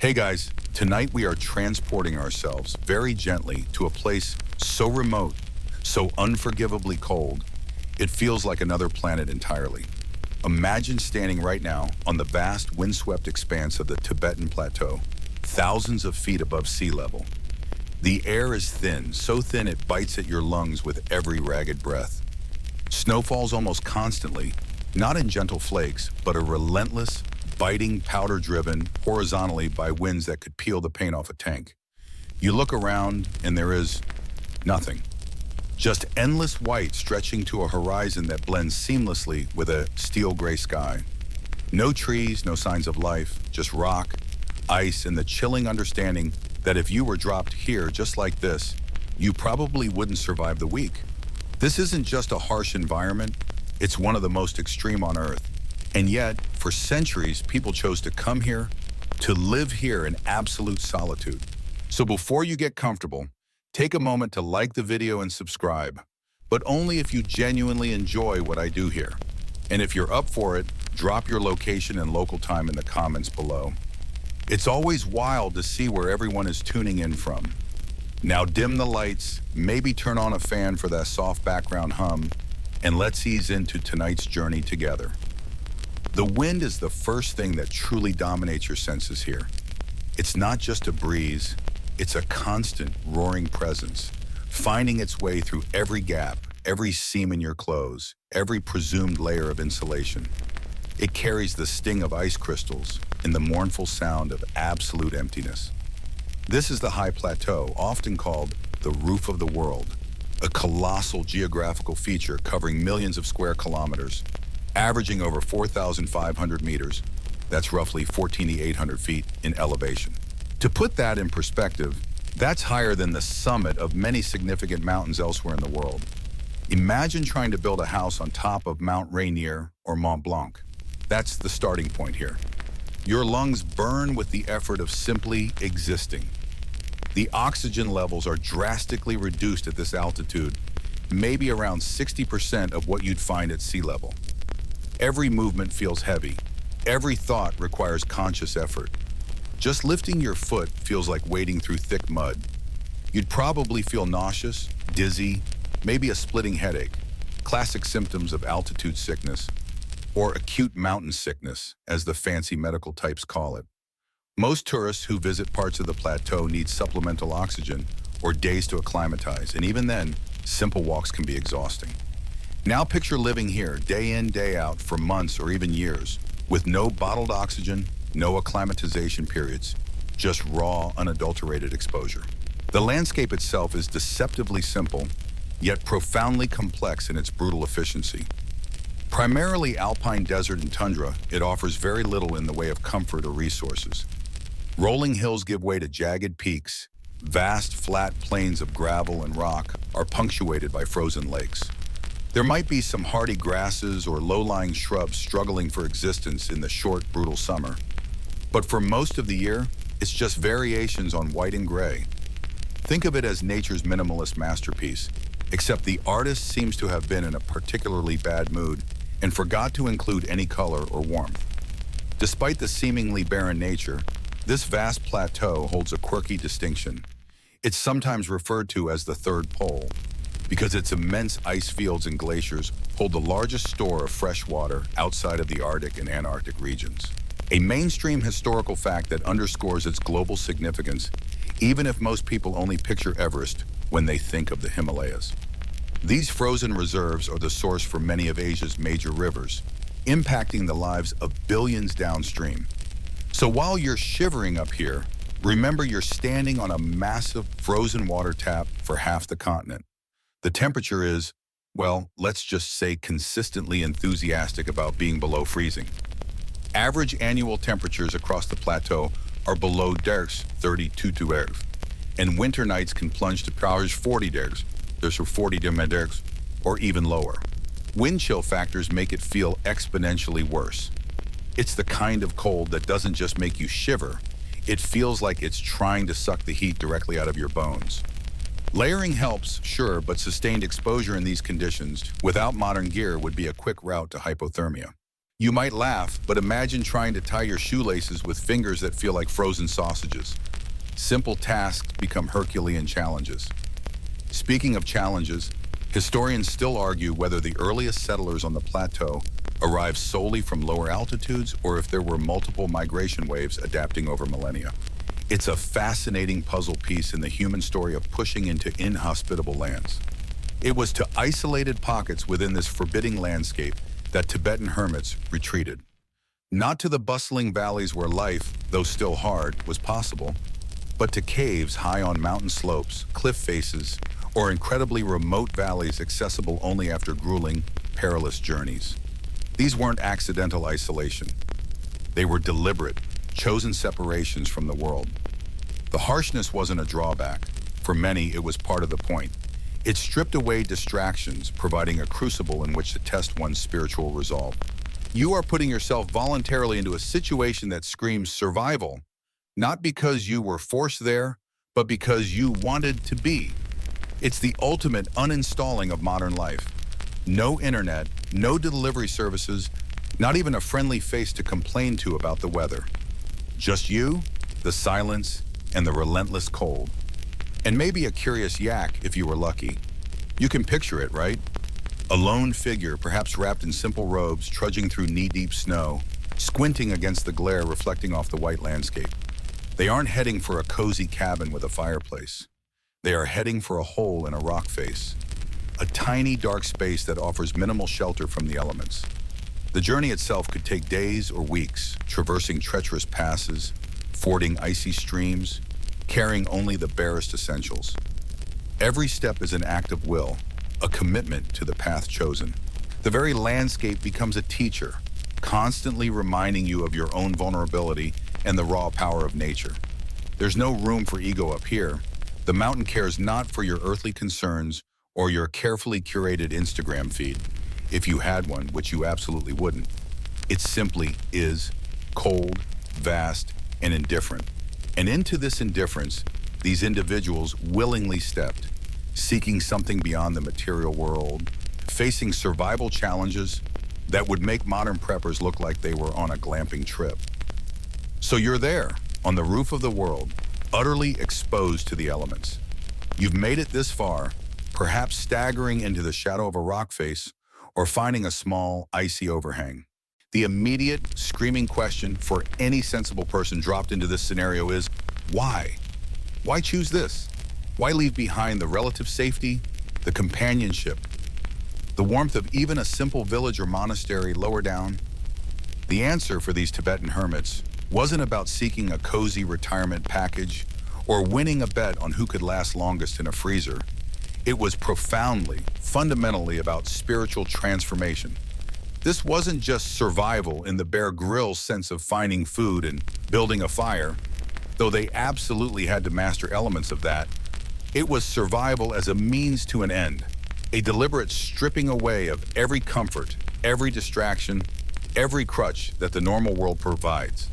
Hey guys, tonight we are transporting ourselves very gently to a place so remote, so unforgivably cold, it feels like another planet entirely. Imagine standing right now on the vast windswept expanse of the Tibetan Plateau, thousands of feet above sea level. The air is thin, so thin it bites at your lungs with every ragged breath. Snow falls almost constantly, not in gentle flakes, but a relentless, biting powder driven horizontally by winds that could peel the paint off a tank. You look around and there is nothing. Just endless white stretching to a horizon that blends seamlessly with a steel gray sky. No trees, no signs of life, just rock, ice, and the chilling understanding that if you were dropped here just like this, you probably wouldn't survive the week. This isn't just a harsh environment, it's one of the most extreme on Earth. And yet, for centuries, people chose to come here, to live here in absolute solitude. So before you get comfortable, take a moment to like the video and subscribe, but only if you genuinely enjoy what I do here. And if you're up for it, drop your location and local time in the comments below. It's always wild to see where everyone is tuning in from. Now dim the lights, maybe turn on a fan for that soft background hum, and let's ease into tonight's journey together. The wind is the first thing that truly dominates your senses here. It's not just a breeze, it's a constant roaring presence, finding its way through every gap, every seam in your clothes, every presumed layer of insulation. It carries the sting of ice crystals and the mournful sound of absolute emptiness. This is the high plateau, often called the roof of the world, a colossal geographical feature covering millions of square kilometers, averaging over 4,500 meters, that's roughly 14,800 feet in elevation. To put that in perspective, that's higher than the summit of many significant mountains elsewhere in the world. Imagine trying to build a house on top of Mount Rainier or Mont Blanc. That's the starting point here. Your lungs burn with the effort of simply existing. The oxygen levels are drastically reduced at this altitude, maybe around 60% of what you'd find at sea level. Every movement feels heavy. Every thought requires conscious effort. Just lifting your foot feels like wading through thick mud. You'd probably feel nauseous, dizzy, maybe a splitting headache, classic symptoms of altitude sickness, or acute mountain sickness, as the fancy medical types call it. Most tourists who visit parts of the plateau need supplemental oxygen or days to acclimatize, and even then, simple walks can be exhausting. Now picture living here, day in, day out, for months or even years, with no bottled oxygen, no acclimatization periods, just raw, unadulterated exposure. The landscape itself is deceptively simple, yet profoundly complex in its brutal efficiency. Primarily alpine desert and tundra, it offers very little in the way of comfort or resources. Rolling hills give way to jagged peaks. Vast, flat plains of gravel and rock are punctuated by frozen lakes. There might be some hardy grasses or low-lying shrubs struggling for existence in the short, brutal summer. But for most of the year, it's just variations on white and gray. Think of it as nature's minimalist masterpiece, except the artist seems to have been in a particularly bad mood and forgot to include any color or warmth. Despite the seemingly barren nature, this vast plateau holds a quirky distinction. It's sometimes referred to as the third pole, because its immense ice fields and glaciers hold the largest store of fresh water outside of the Arctic and Antarctic regions. A mainstream historical fact that underscores its global significance, even if most people only picture Everest when they think of the Himalayas. These frozen reserves are the source for many of Asia's major rivers, impacting the lives of billions downstream. So while you're shivering up here, remember you're standing on a massive frozen water tap for half the continent. The temperature is, well, let's just say consistently enthusiastic about being below freezing. Average annual temperatures across the plateau are below 32 degrees, and winter nights can plunge to 40 degrees, there's 40 degrees, or even lower. Wind chill factors make it feel exponentially worse. It's the kind of cold that doesn't just make you shiver, it feels like it's trying to suck the heat directly out of your bones. Layering helps, sure, but sustained exposure in these conditions without modern gear would be a quick route to hypothermia. You might laugh, but imagine trying to tie your shoelaces with fingers that feel like frozen sausages. Simple tasks become Herculean challenges. Speaking of challenges, historians still argue whether the earliest settlers on the plateau arrived solely from lower altitudes or if there were multiple migration waves adapting over millennia. It's a fascinating puzzle piece in the human story of pushing into inhospitable lands. It was to isolated pockets within this forbidding landscape that Tibetan hermits retreated. Not to the bustling valleys where life, though still hard, was possible, but to caves high on mountain slopes, cliff faces, or incredibly remote valleys accessible only after grueling, perilous journeys. These weren't accidental isolation. They were deliberate, chosen separations from the world. The harshness wasn't a drawback. For many, it was part of the point. It stripped away distractions, providing a crucible in which to test one's spiritual resolve. You are putting yourself voluntarily into a situation that screams survival, not because you were forced there, but because you wanted to be. It's the ultimate uninstalling of modern life. No internet, no delivery services, not even a friendly face to complain to about the weather. Just you, the silence, and the relentless cold. And maybe a curious yak if you were lucky. You can picture it, right? A lone figure, perhaps wrapped in simple robes, trudging through knee-deep snow, squinting against the glare reflecting off the white landscape. They aren't heading for a cozy cabin with a fireplace. They are heading for a hole in a rock face, a tiny dark space that offers minimal shelter from the elements. The journey itself could take days or weeks, traversing treacherous passes, fording icy streams, carrying only the barest essentials. Every step is an act of will, a commitment to the path chosen. The very landscape becomes a teacher, constantly reminding you of your own vulnerability and the raw power of nature. There's no room for ego up here. The mountain cares not for your earthly concerns or your carefully curated Instagram feed, if you had one, which you absolutely wouldn't. It simply is cold, vast, and indifferent. And into this indifference, these individuals willingly stepped, seeking something beyond the material world, facing survival challenges that would make modern preppers look like they were on a glamping trip. So you're there, on the roof of the world, utterly exposed to the elements. You've made it this far, perhaps staggering into the shadow of a rock face or finding a small, icy overhang. The immediate, screaming question for any sensible person dropped into this scenario is, why? Why choose this? Why leave behind the relative safety, the companionship, the warmth of even a simple village or monastery lower down? The answer for these Tibetan hermits wasn't about seeking a cozy retirement package or winning a bet on who could last longest in a freezer. It was profoundly, fundamentally about spiritual transformation. This wasn't just survival in the Bear Grylls sense of finding food and building a fire, though they absolutely had to master elements of that. It was survival as a means to an end, a deliberate stripping away of every comfort, every distraction, every crutch that the normal world provides.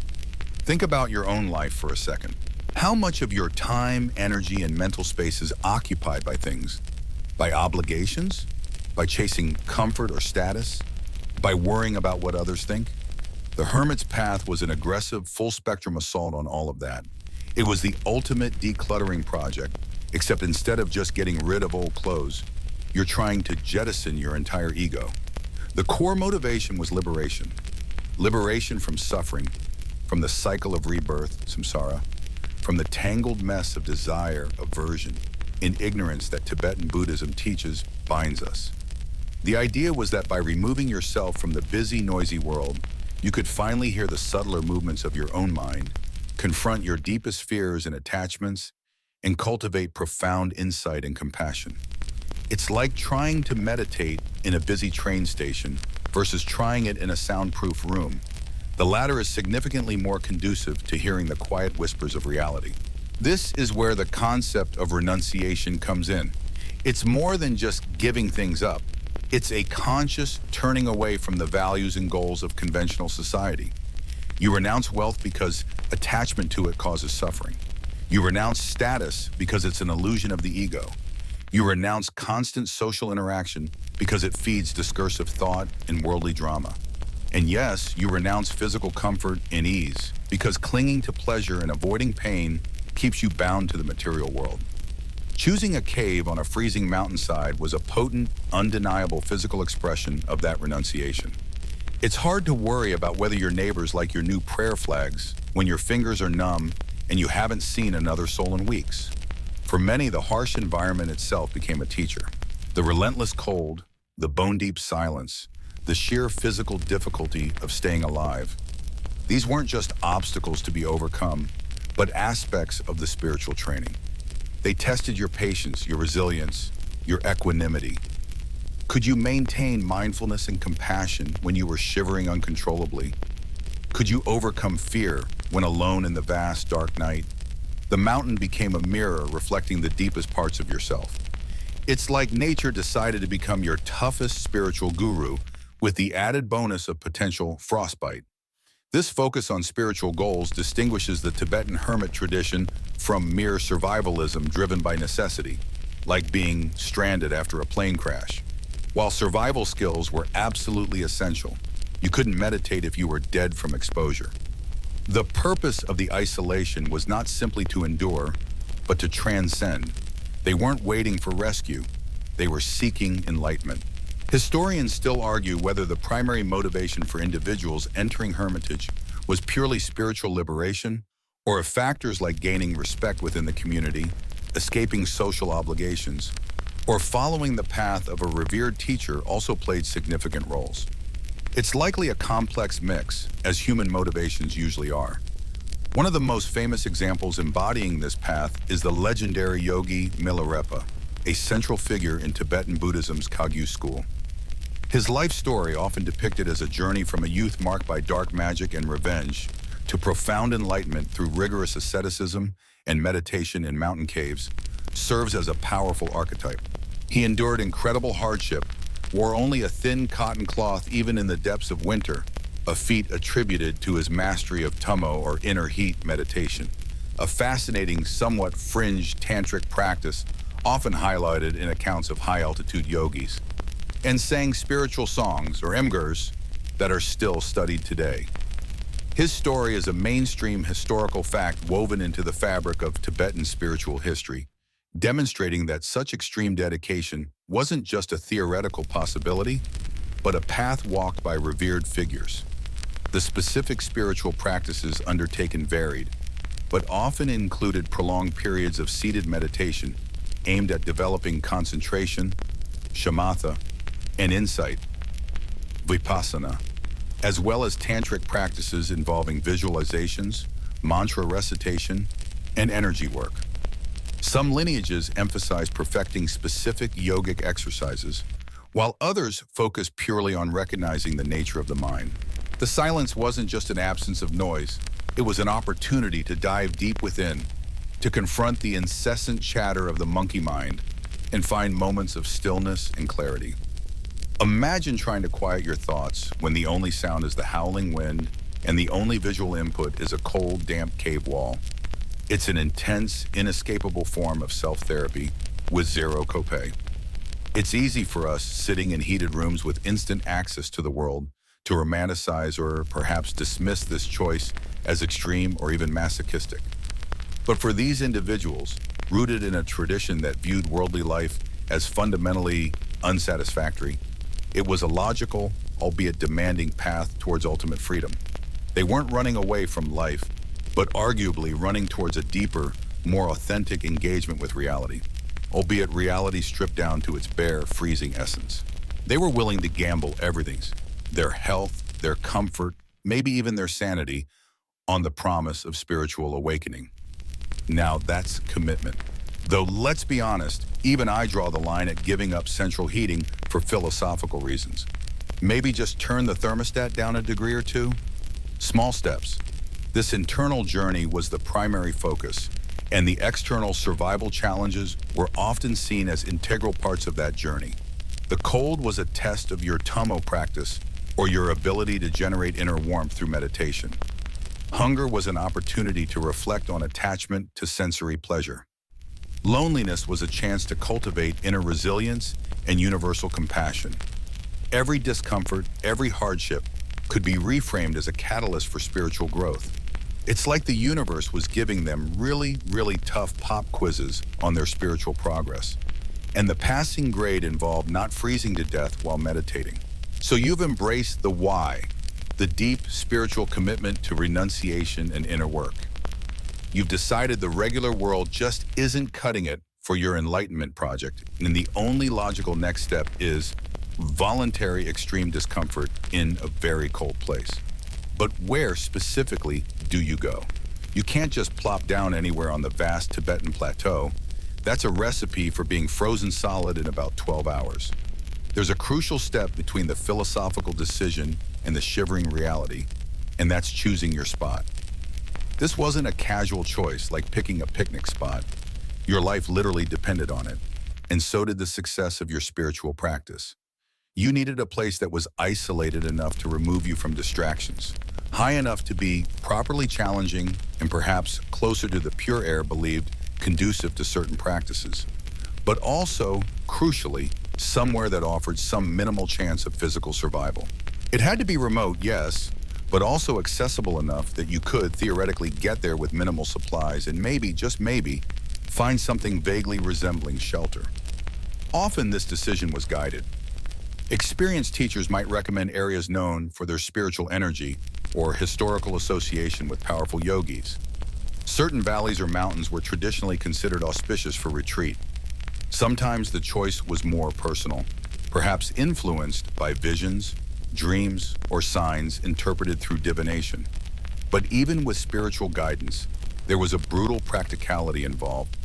Think about your own life for a second. How much of your time, energy, and mental space is occupied by things? By obligations? By chasing comfort or status? By worrying about what others think? The hermit's path was an aggressive, full-spectrum assault on all of that. It was the ultimate decluttering project, except instead of just getting rid of old clothes, you're trying to jettison your entire ego. The core motivation was liberation. Liberation from suffering, from the cycle of rebirth, samsara, from the tangled mess of desire, aversion, and ignorance that Tibetan Buddhism teaches binds us. The idea was that by removing yourself from the busy, noisy world, you could finally hear the subtler movements of your own mind, confront your deepest fears and attachments, and cultivate profound insight and compassion. It's like trying to meditate in a busy train station versus trying it in a soundproof room. The latter is significantly more conducive to hearing the quiet whispers of reality. This is where the concept of renunciation comes in. It's more than just giving things up. It's a conscious turning away from the values and goals of conventional society. You renounce wealth because attachment to it causes suffering. You renounce status because it's an illusion of the ego. You renounce constant social interaction because it feeds discursive thought and worldly drama. And yes, you renounce physical comfort and ease, because clinging to pleasure and avoiding pain keeps you bound to the material world. Choosing a cave on a freezing mountainside was a potent, undeniable physical expression of that renunciation. It's hard to worry about whether your neighbors like your new prayer flags when your fingers are numb and you haven't seen another soul in weeks. For many, the harsh environment itself became a teacher. The relentless cold, the bone-deep silence, the sheer physical difficulty of staying alive. These weren't just obstacles to be overcome, but aspects of the spiritual training. They tested your patience, your resilience, your equanimity. Could you maintain mindfulness and compassion when you were shivering uncontrollably? Could you overcome fear when alone in the vast, dark night? The mountain became a mirror reflecting the deepest parts of yourself. It's like nature decided to become your toughest spiritual guru, with the added bonus of potential frostbite. This focus on spiritual goals distinguishes the Tibetan hermit tradition from mere survivalism driven by necessity, like being stranded after a plane crash. While survival skills were absolutely essential, you couldn't meditate if you were dead from exposure. The purpose of the isolation was not simply to endure, but to transcend. They weren't waiting for rescue, they were seeking enlightenment. Historians still argue whether the primary motivation for individuals entering hermitage was purely spiritual liberation, or if factors like gaining respect within the community, escaping social obligations, or following the path of a revered teacher also played significant roles. It's likely a complex mix, as human motivations usually are. One of the most famous examples embodying this path is the legendary yogi Milarepa, a central figure in Tibetan Buddhism's Kagyu school. His life story, often depicted as a journey from a youth marked by dark magic and revenge to profound enlightenment through rigorous asceticism and meditation in mountain caves, serves as a powerful archetype. He endured incredible hardship, wore only a thin cotton cloth even in the depths of winter, a feat attributed to his mastery of tummo or inner heat meditation, a fascinating, somewhat fringe tantric practice often highlighted in accounts of high-altitude yogis, and sang spiritual songs, or imgurs, that are still studied today. His story is a mainstream historical fact woven into the fabric of Tibetan spiritual history, demonstrating that such extreme dedication wasn't just a theoretical possibility, but a path walked by revered figures. The specific spiritual practices undertaken varied, but often included prolonged periods of seated meditation aimed at developing concentration, shamatha, and insight, vipassana, as well as tantric practices involving visualizations, mantra recitation, and energy work. Some lineages emphasize perfecting specific yogic exercises, while others focus purely on recognizing the nature of the mind. The silence wasn't just an absence of noise, it was an opportunity to dive deep within, to confront the incessant chatter of the monkey mind, and find moments of stillness and clarity. Imagine trying to quiet your thoughts when the only sound is the howling wind and the only visual input is a cold, damp cave wall. It's an intense, inescapable form of self-therapy with zero copay. It's easy for us, sitting in heated rooms with instant access to the world, to romanticize or perhaps dismiss this choice as extreme or even masochistic. But for these individuals, rooted in a tradition that viewed worldly life as fundamentally unsatisfactory, it was a logical, albeit demanding path towards ultimate freedom. They weren't running away from life, but arguably running towards a deeper, more authentic engagement with reality, albeit reality stripped down to its bare, freezing essence. They were willing to gamble everything, their health, their comfort, maybe even their sanity, on the promise of spiritual awakening. Now that's commitment. Though let's be honest, even I draw the line at giving up central heating for philosophical reasons. Maybe just turn the thermostat down a degree or two? Small steps. This internal journey was the primary focus, and the external survival challenges were often seen as integral parts of that journey. The cold was a test of your tummo practice, or your ability to generate inner warmth through meditation. Hunger was an opportunity to reflect on attachment to sensory pleasure. Loneliness was a chance to cultivate inner resilience and universal compassion. Every discomfort, every hardship could be reframed as a catalyst for spiritual growth. It's like the universe was giving them really, really tough pop quizzes on their spiritual progress. And the passing grade involved not freezing to death while meditating. So you've embraced the why, the deep spiritual commitment to renunciation and inner work. You've decided the regular world just isn't cutting it for your enlightenment project, and the only logical next step is voluntary extreme discomfort in a very cold place. But where specifically do you go? You can't just plop down anywhere on the vast Tibetan plateau. That's a recipe for being frozen solid in about 12 hours. There's a crucial step between the philosophical decision and the shivering reality, and that's choosing your spot. This wasn't a casual choice like picking a picnic spot. Your life literally depended on it, and so did the success of your spiritual practice. You needed a place that was isolated enough to remove you from distractions, high enough to be properly challenging, and perhaps closer to the pure air believed conducive to certain practices, but also, crucially, somewhere that offered some minimal chance of physical survival. It had to be remote, yes, but also accessible enough that you could theoretically get there with minimal supplies and maybe, just maybe, find something vaguely resembling shelter. Often this decision was guided. Experienced teachers might recommend areas known for their spiritual energy or historical association with powerful yogis. Certain valleys or mountains were traditionally considered auspicious for retreat. Sometimes the choice was more personal, perhaps influenced by visions, dreams, or signs interpreted through divination. But even with spiritual guidance, there was a brutal practicality involved.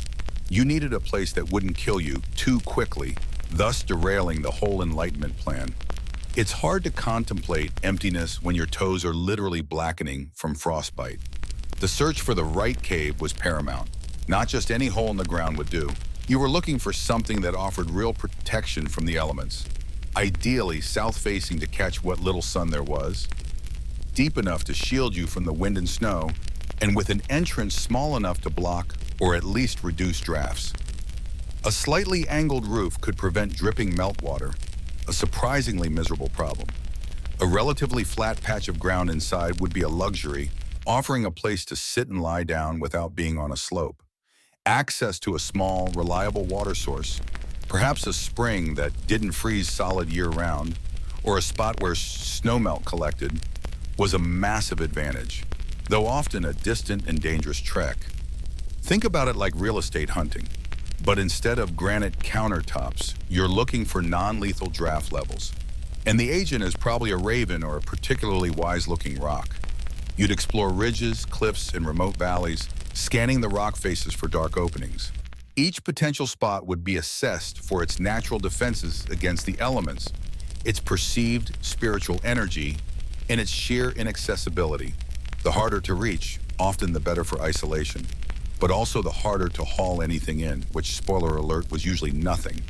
You needed a place that wouldn't kill you too quickly, thus derailing the whole enlightenment plan. It's hard to contemplate emptiness when your toes are literally blackening from frostbite. The search for the right cave was paramount. Not just any hole in the ground would do. You were looking for something that offered real protection from the elements. Ideally, south-facing to catch what little sun there was, deep enough to shield you from the wind and snow, and with an entrance small enough to block or at least reduce drafts. A slightly angled roof could prevent dripping meltwater, a surprisingly miserable problem. A relatively flat patch of ground inside would be a luxury, offering a place to sit and lie down without being on a slope. Access to a small, reliable water source, perhaps a spring that didn't freeze solid year-round, or a spot where snowmelt collected, was a massive advantage, though often a distant and dangerous trek. Think about it like real estate hunting, but instead of granite countertops, you're looking for non-lethal draft levels. And the agent is probably a raven or a particularly wise-looking rock. You'd explore ridges, cliffs, and remote valleys, scanning the rock faces for dark openings. Each potential spot would be assessed for its natural defenses against the elements, its perceived spiritual energy, and its sheer inaccessibility. The harder to reach, often the better for isolation, but also the harder to haul anything in, which, spoiler alert, was usually nothing.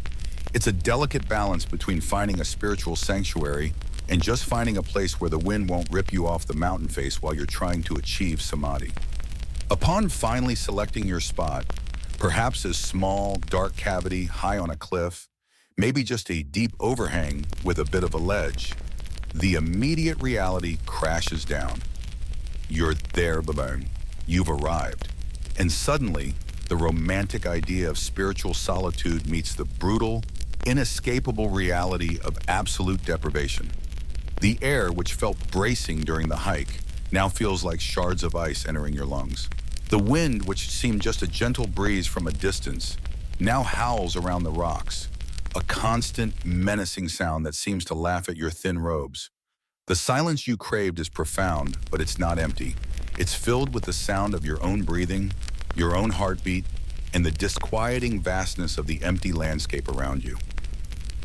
It's a delicate balance between finding a spiritual sanctuary and just finding a place where the wind won't rip you off the mountain face while you're trying to achieve samadhi. Upon finally selecting your spot, perhaps a small, dark cavity high on a cliff, maybe just a deep overhang with a bit of a ledge, the immediate reality crashes down. You're there, baboon. You've arrived. And suddenly, the romantic idea of spiritual solitude meets the brutal, inescapable reality of absolute deprivation. The air, which felt bracing during the hike, now feels like shards of ice entering your lungs. The wind, which seemed just a gentle breeze from a distance, now howls around the rocks, a constant, menacing sound that seems to laugh at your thin robes. The silence you craved is profound, but it's not empty. It's filled with the sound of your own breathing, your own heartbeat, and the disquieting vastness of the empty landscape around you.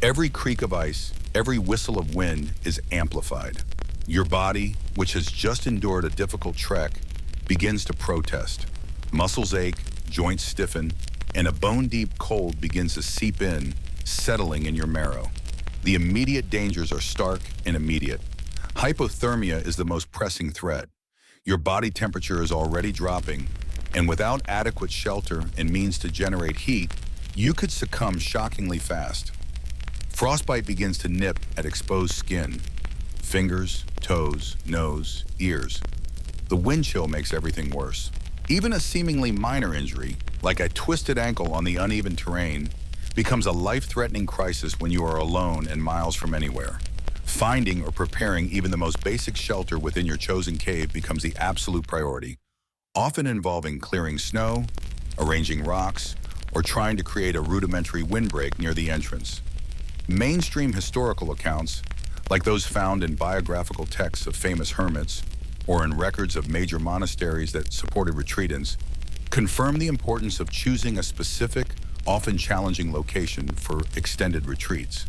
Every creak of ice, every whistle of wind is amplified. Your body, which has just endured a difficult trek, begins to protest. Muscles ache, joints stiffen, and a bone-deep cold begins to seep in, settling in your marrow. The immediate dangers are stark and immediate. Hypothermia is the most pressing threat. Your body temperature is already dropping, and without adequate shelter and means to generate heat, you could succumb shockingly fast. Frostbite begins to nip at exposed skin. Fingers, toes, nose, ears. The wind chill makes everything worse. Even a seemingly minor injury, like a twisted ankle on the uneven terrain, becomes a life-threatening crisis when you are alone and miles from anywhere. Finding or preparing even the most basic shelter within your chosen cave becomes the absolute priority, often involving clearing snow, arranging rocks, or trying to create a rudimentary windbreak near the entrance. Mainstream historical accounts, like those found in biographical texts of famous hermits or in records of major monasteries that supported retreatants, confirm the importance of choosing a specific, often challenging location for extended retreats.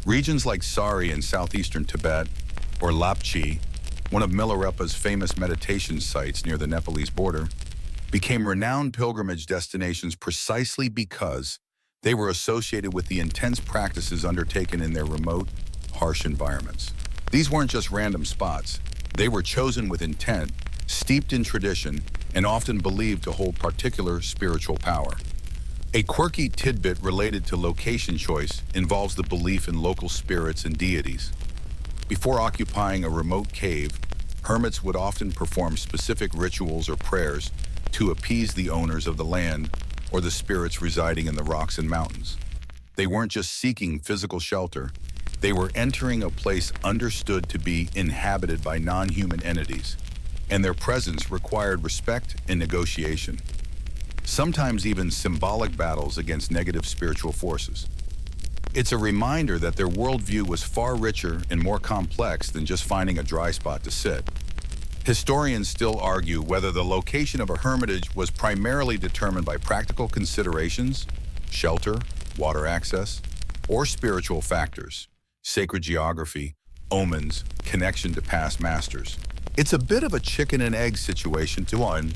Regions like Sari in southeastern Tibet or Lapchi, one of Milarepa's famous meditation sites near the Nepalese border, became renowned pilgrimage destinations precisely because they were associated with the intense practices undertaken in their remote, harsh environments. These weren't just random spots. They were chosen with intent, steeped in tradition, and often believed to hold particular spiritual power. A quirky tidbit related to location choice involves the belief in local spirits and deities. Before occupying a remote cave, hermits would often perform specific rituals or prayers to appease the owners of the land or the spirits residing in the rocks and mountains. They weren't just seeking physical shelter, they were entering a place understood to be inhabited by non-human entities, and their presence required respect and negotiation, sometimes even symbolic battles against negative spiritual forces. It's a reminder that their worldview was far richer and more complex than just finding a dry spot to sit. Historians still argue whether the location of a hermitage was primarily determined by practical considerations, shelter, water access, or spiritual factors, sacred geography, omens, connection to past masters. It's a bit of a chicken and egg situation to one.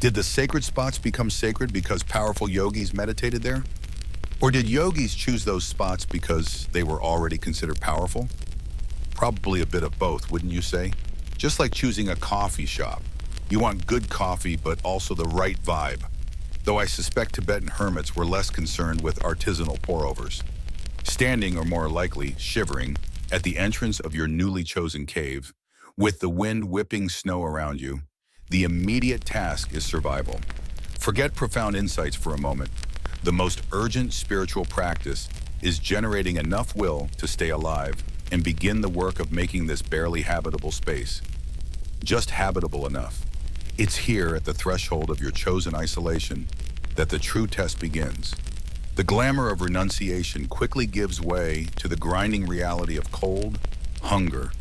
Did the sacred spots become sacred because powerful yogis meditated there? Or did yogis choose those spots because they were already considered powerful? Probably a bit of both, wouldn't you say? Just like choosing a coffee shop. You want good coffee, but also the right vibe. Though I suspect Tibetan hermits were less concerned with artisanal pour-overs. Standing, or more likely, shivering, at the entrance of your newly chosen cave, with the wind whipping snow around you, the immediate task is survival. Forget profound insights for a moment. The most urgent spiritual practice is generating enough will to stay alive and begin the work of making this barely habitable space just habitable enough. It's here at the threshold of your chosen isolation that the true test begins. The glamour of renunciation quickly gives way to the grinding reality of cold, hunger,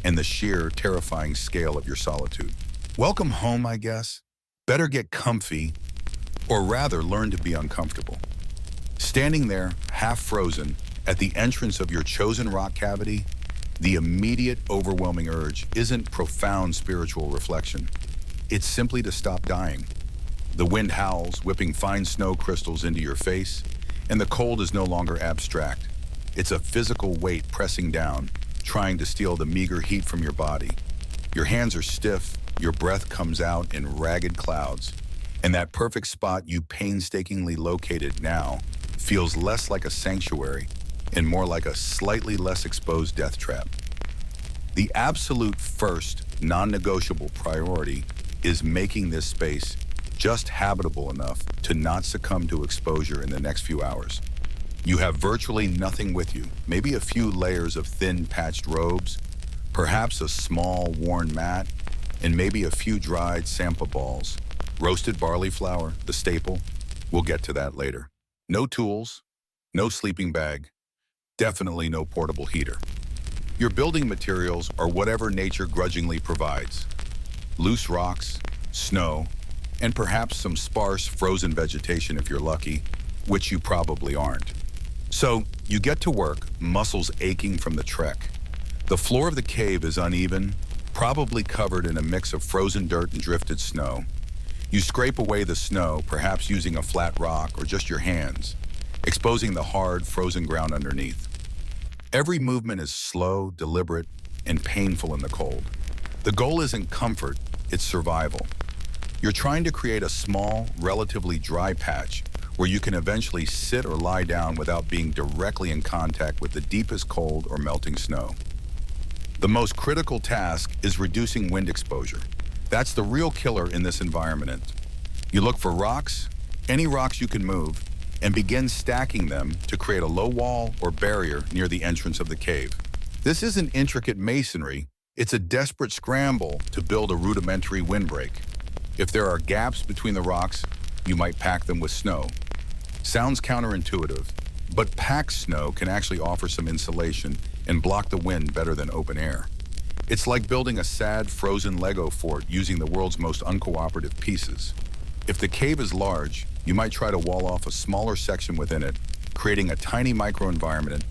and the sheer, terrifying scale of your solitude. Welcome home, I guess. Better get comfy, or rather learn to be uncomfortable. Standing there, half frozen, at the entrance of your chosen rock cavity, the immediate, overwhelming urge isn't profound spiritual reflection. It's simply to stop dying. The wind howls, whipping fine snow crystals into your face, and the cold is no longer abstract. It's a physical weight pressing down, trying to steal the meager heat from your body. Your hands are stiff, your breath comes out in ragged clouds, and that perfect spot you painstakingly located now feels less like a sanctuary and more like a slightly less exposed death trap. The absolute first, non-negotiable priority is making this space just habitable enough to not succumb to exposure in the next few hours. You have virtually nothing with you, maybe a few layers of thin patched robes, perhaps a small worn mat, and maybe a few dried sampa balls. Roasted barley flour, the staple. We'll get to that later. No tools, no sleeping bag, definitely no portable heater. Your building materials are whatever nature grudgingly provides. Loose rocks, snow, and perhaps some sparse frozen vegetation if you're lucky, which you probably aren't. So you get to work, muscles aching from the trek. The floor of the cave is uneven, probably covered in a mix of frozen dirt and drifted snow. You scrape away the snow, perhaps using a flat rock or just your hands, exposing the hard, frozen ground underneath. Every movement is slow, deliberate, and painful in the cold. The goal isn't comfort, it's survival. You're trying to create a small, relatively dry patch where you can eventually sit or lie down without being directly in contact with the deepest cold or melting snow. The most critical task is reducing wind exposure. That's the real killer in this environment. You look for rocks, any rocks you can move, and begin stacking them to create a low wall or barrier near the entrance of the cave. This isn't intricate masonry, it's a desperate scramble to build a rudimentary windbreak. If there are gaps between the rocks, you might pack them with snow. Sounds counterintuitive, but packed snow can actually offer some insulation and block the wind better than open air. It's like building a sad, frozen Lego fort using the world's most uncooperative pieces. If the cave is large, you might try to wall off a smaller section within it, creating a tiny microenvironment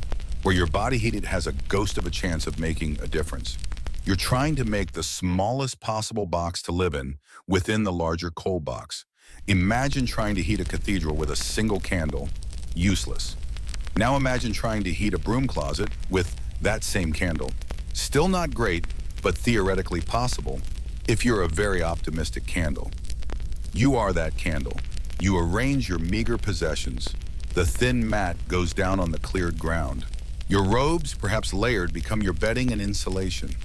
where your body heat has a ghost of a chance of making a difference. You're trying to make the smallest possible box to live in within the larger cold box. Imagine trying to heat a cathedral with a single candle. Useless. Now imagine trying to heat a broom closet with that same candle. Still not great, but theoretically possible if you're a very optimistic candle. You are that candle. You arrange your meager possessions. The thin mat goes down on the cleared ground. Your robes, perhaps layered, become your bedding and insulation.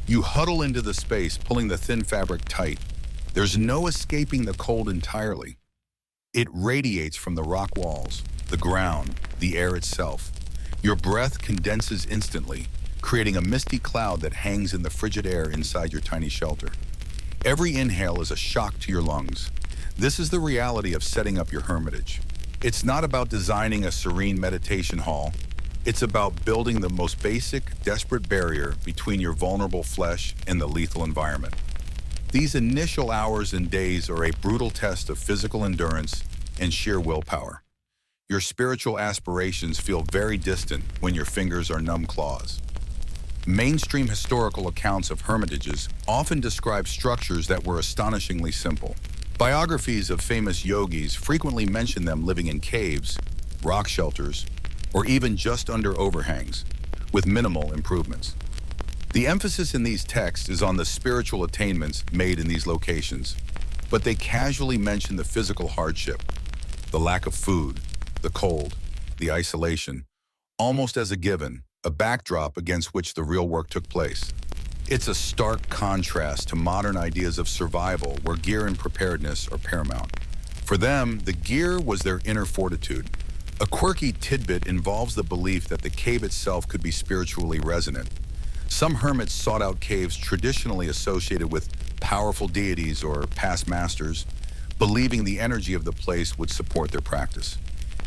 You huddle into the space, pulling the thin fabric tight. There's no escaping the cold entirely. It radiates from the rock walls, the ground, the air itself. Your breath condenses instantly, creating a misty cloud that hangs in the frigid air inside your tiny shelter. Every inhale is a shock to your lungs. This is the reality of setting up your hermitage. It's not about designing a serene meditation hall. It's about building the most basic, desperate barrier between your vulnerable flesh and the lethal environment. These initial hours and days are a brutal test of physical endurance and sheer willpower. Your spiritual aspirations feel very distant when your fingers are numb claws. Mainstream historical accounts of hermitages often describe structures that were astonishingly simple. Biographies of famous yogis frequently mention them living in caves, rock shelters, or even just under overhangs, with minimal improvements. The emphasis in these texts is on the spiritual attainments made in these locations, but they casually mention the physical hardship, the lack of food, the cold, the isolation, almost as a given, a backdrop against which the real work took place. It's a stark contrast to modern ideas of survival where gear and preparedness are paramount. For them, the gear was their inner fortitude. A quirky tidbit involves the belief that the cave itself could be spiritually resonant. Some hermits sought out caves traditionally associated with powerful deities or past masters, believing the energy of the place would support their practice.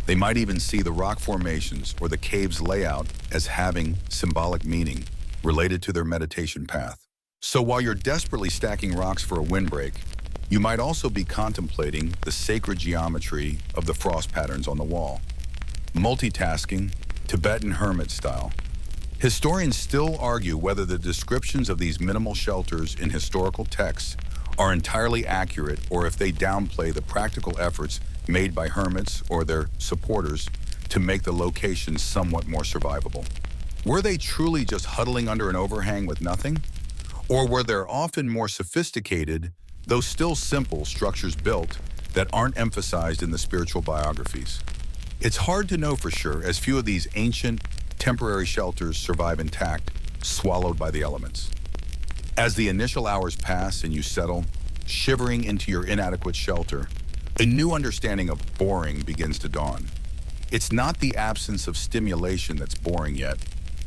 They might even see the rock formations or the cave's layout as having symbolic meaning related to their meditation path. So while you're desperately stacking rocks for a windbreak, you might also be contemplating the sacred geometry of the frost patterns on the wall. Multitasking, Tibetan hermit style. Historians still argue whether the descriptions of these minimal shelters in historical texts are entirely accurate or if they downplay the practical efforts made by hermits or their supporters to make the locations somewhat more survivable. Were they truly just huddling under an overhang with nothing? Or were there often more sophisticated, though still simple, structures built that aren't emphasized in the spiritual biographies? It's hard to know for sure, as few of these ancient, temporary shelters survive intact, swallowed by the elements. As the initial hours pass and you settle, shivering into your inadequate shelter, a new understanding of boring begins to dawn. It's not the absence of stimulation that's boring yet.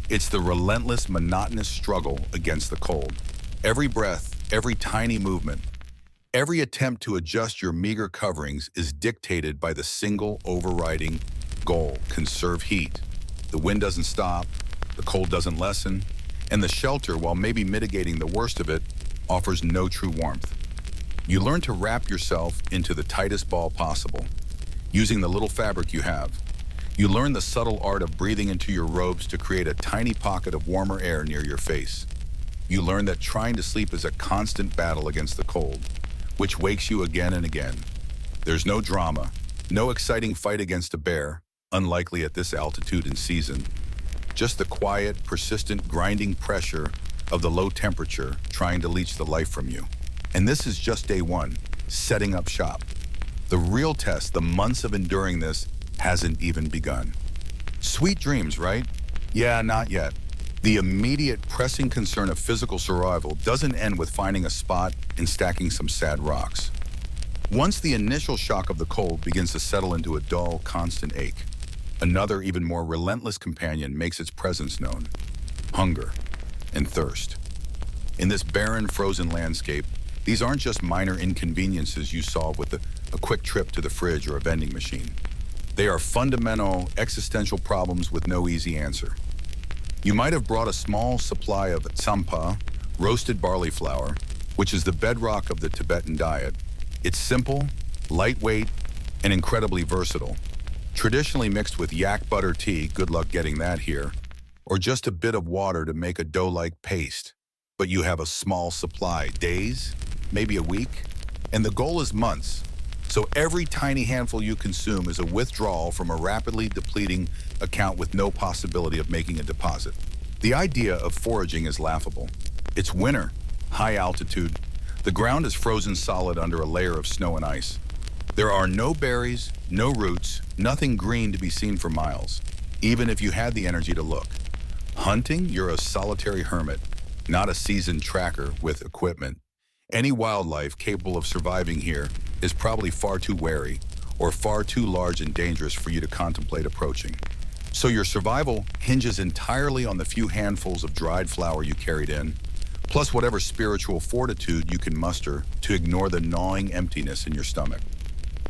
It's the relentless, monotonous struggle against the cold. Every breath, every tiny movement, every attempt to adjust your meager coverings is dictated by the single overriding goal: conserve heat. The wind doesn't stop, the cold doesn't lessen, and the shelter, while maybe mitigating the worst of it, offers no true warmth. You learn to wrap yourself into the tightest ball possible, using the little fabric you have. You learn the subtle art of breathing into your robes to create a tiny pocket of warmer air near your face. You learn that trying to sleep is a constant battle against the cold, which wakes you again and again. There's no drama, no exciting fight against a bear, unlikely at this altitude and season. Just the quiet, persistent, grinding pressure of the low temperature trying to leach the life from you. And this is just day one, setting up shop. The real test, the months of enduring this, hasn't even begun. Sweet dreams, right? Yeah, not yet. The immediate pressing concern of physical survival doesn't end with finding a spot and stacking some sad rocks. Once the initial shock of the cold begins to settle into a dull, constant ache, another, even more relentless companion makes its presence known: hunger and thirst. In this barren, frozen landscape, these aren't just minor inconveniences you solve with a quick trip to the fridge or a vending machine. They are fundamental, existential problems with no easy answer. You might have brought a small supply of tsampa, roasted barley flour, which is the bedrock of the Tibetan diet. It's simple, lightweight, and incredibly versatile. Traditionally mixed with yak butter tea, good luck getting that here, or just a bit of water to make a dough-like paste. But you have a small supply, days, maybe a week, and the goal is months. So every tiny handful you consume is a withdrawal from a rapidly depleting account with no possibility of making a deposit. The idea of foraging is laughable. It's winter, high altitude. The ground is frozen solid under a layer of snow and ice. There are no berries, no roots, nothing green to be seen for miles, even if you had the energy to look. Hunting, you're a solitary hermit, not a seasoned tracker with equipment. Any wildlife capable of surviving here is probably far too wary or far too large and dangerous for you to contemplate approaching. So your survival hinges entirely on the few handfuls of dried flour you carried in, plus whatever spiritual fortitude you can muster to ignore the gnawing emptiness in your stomach.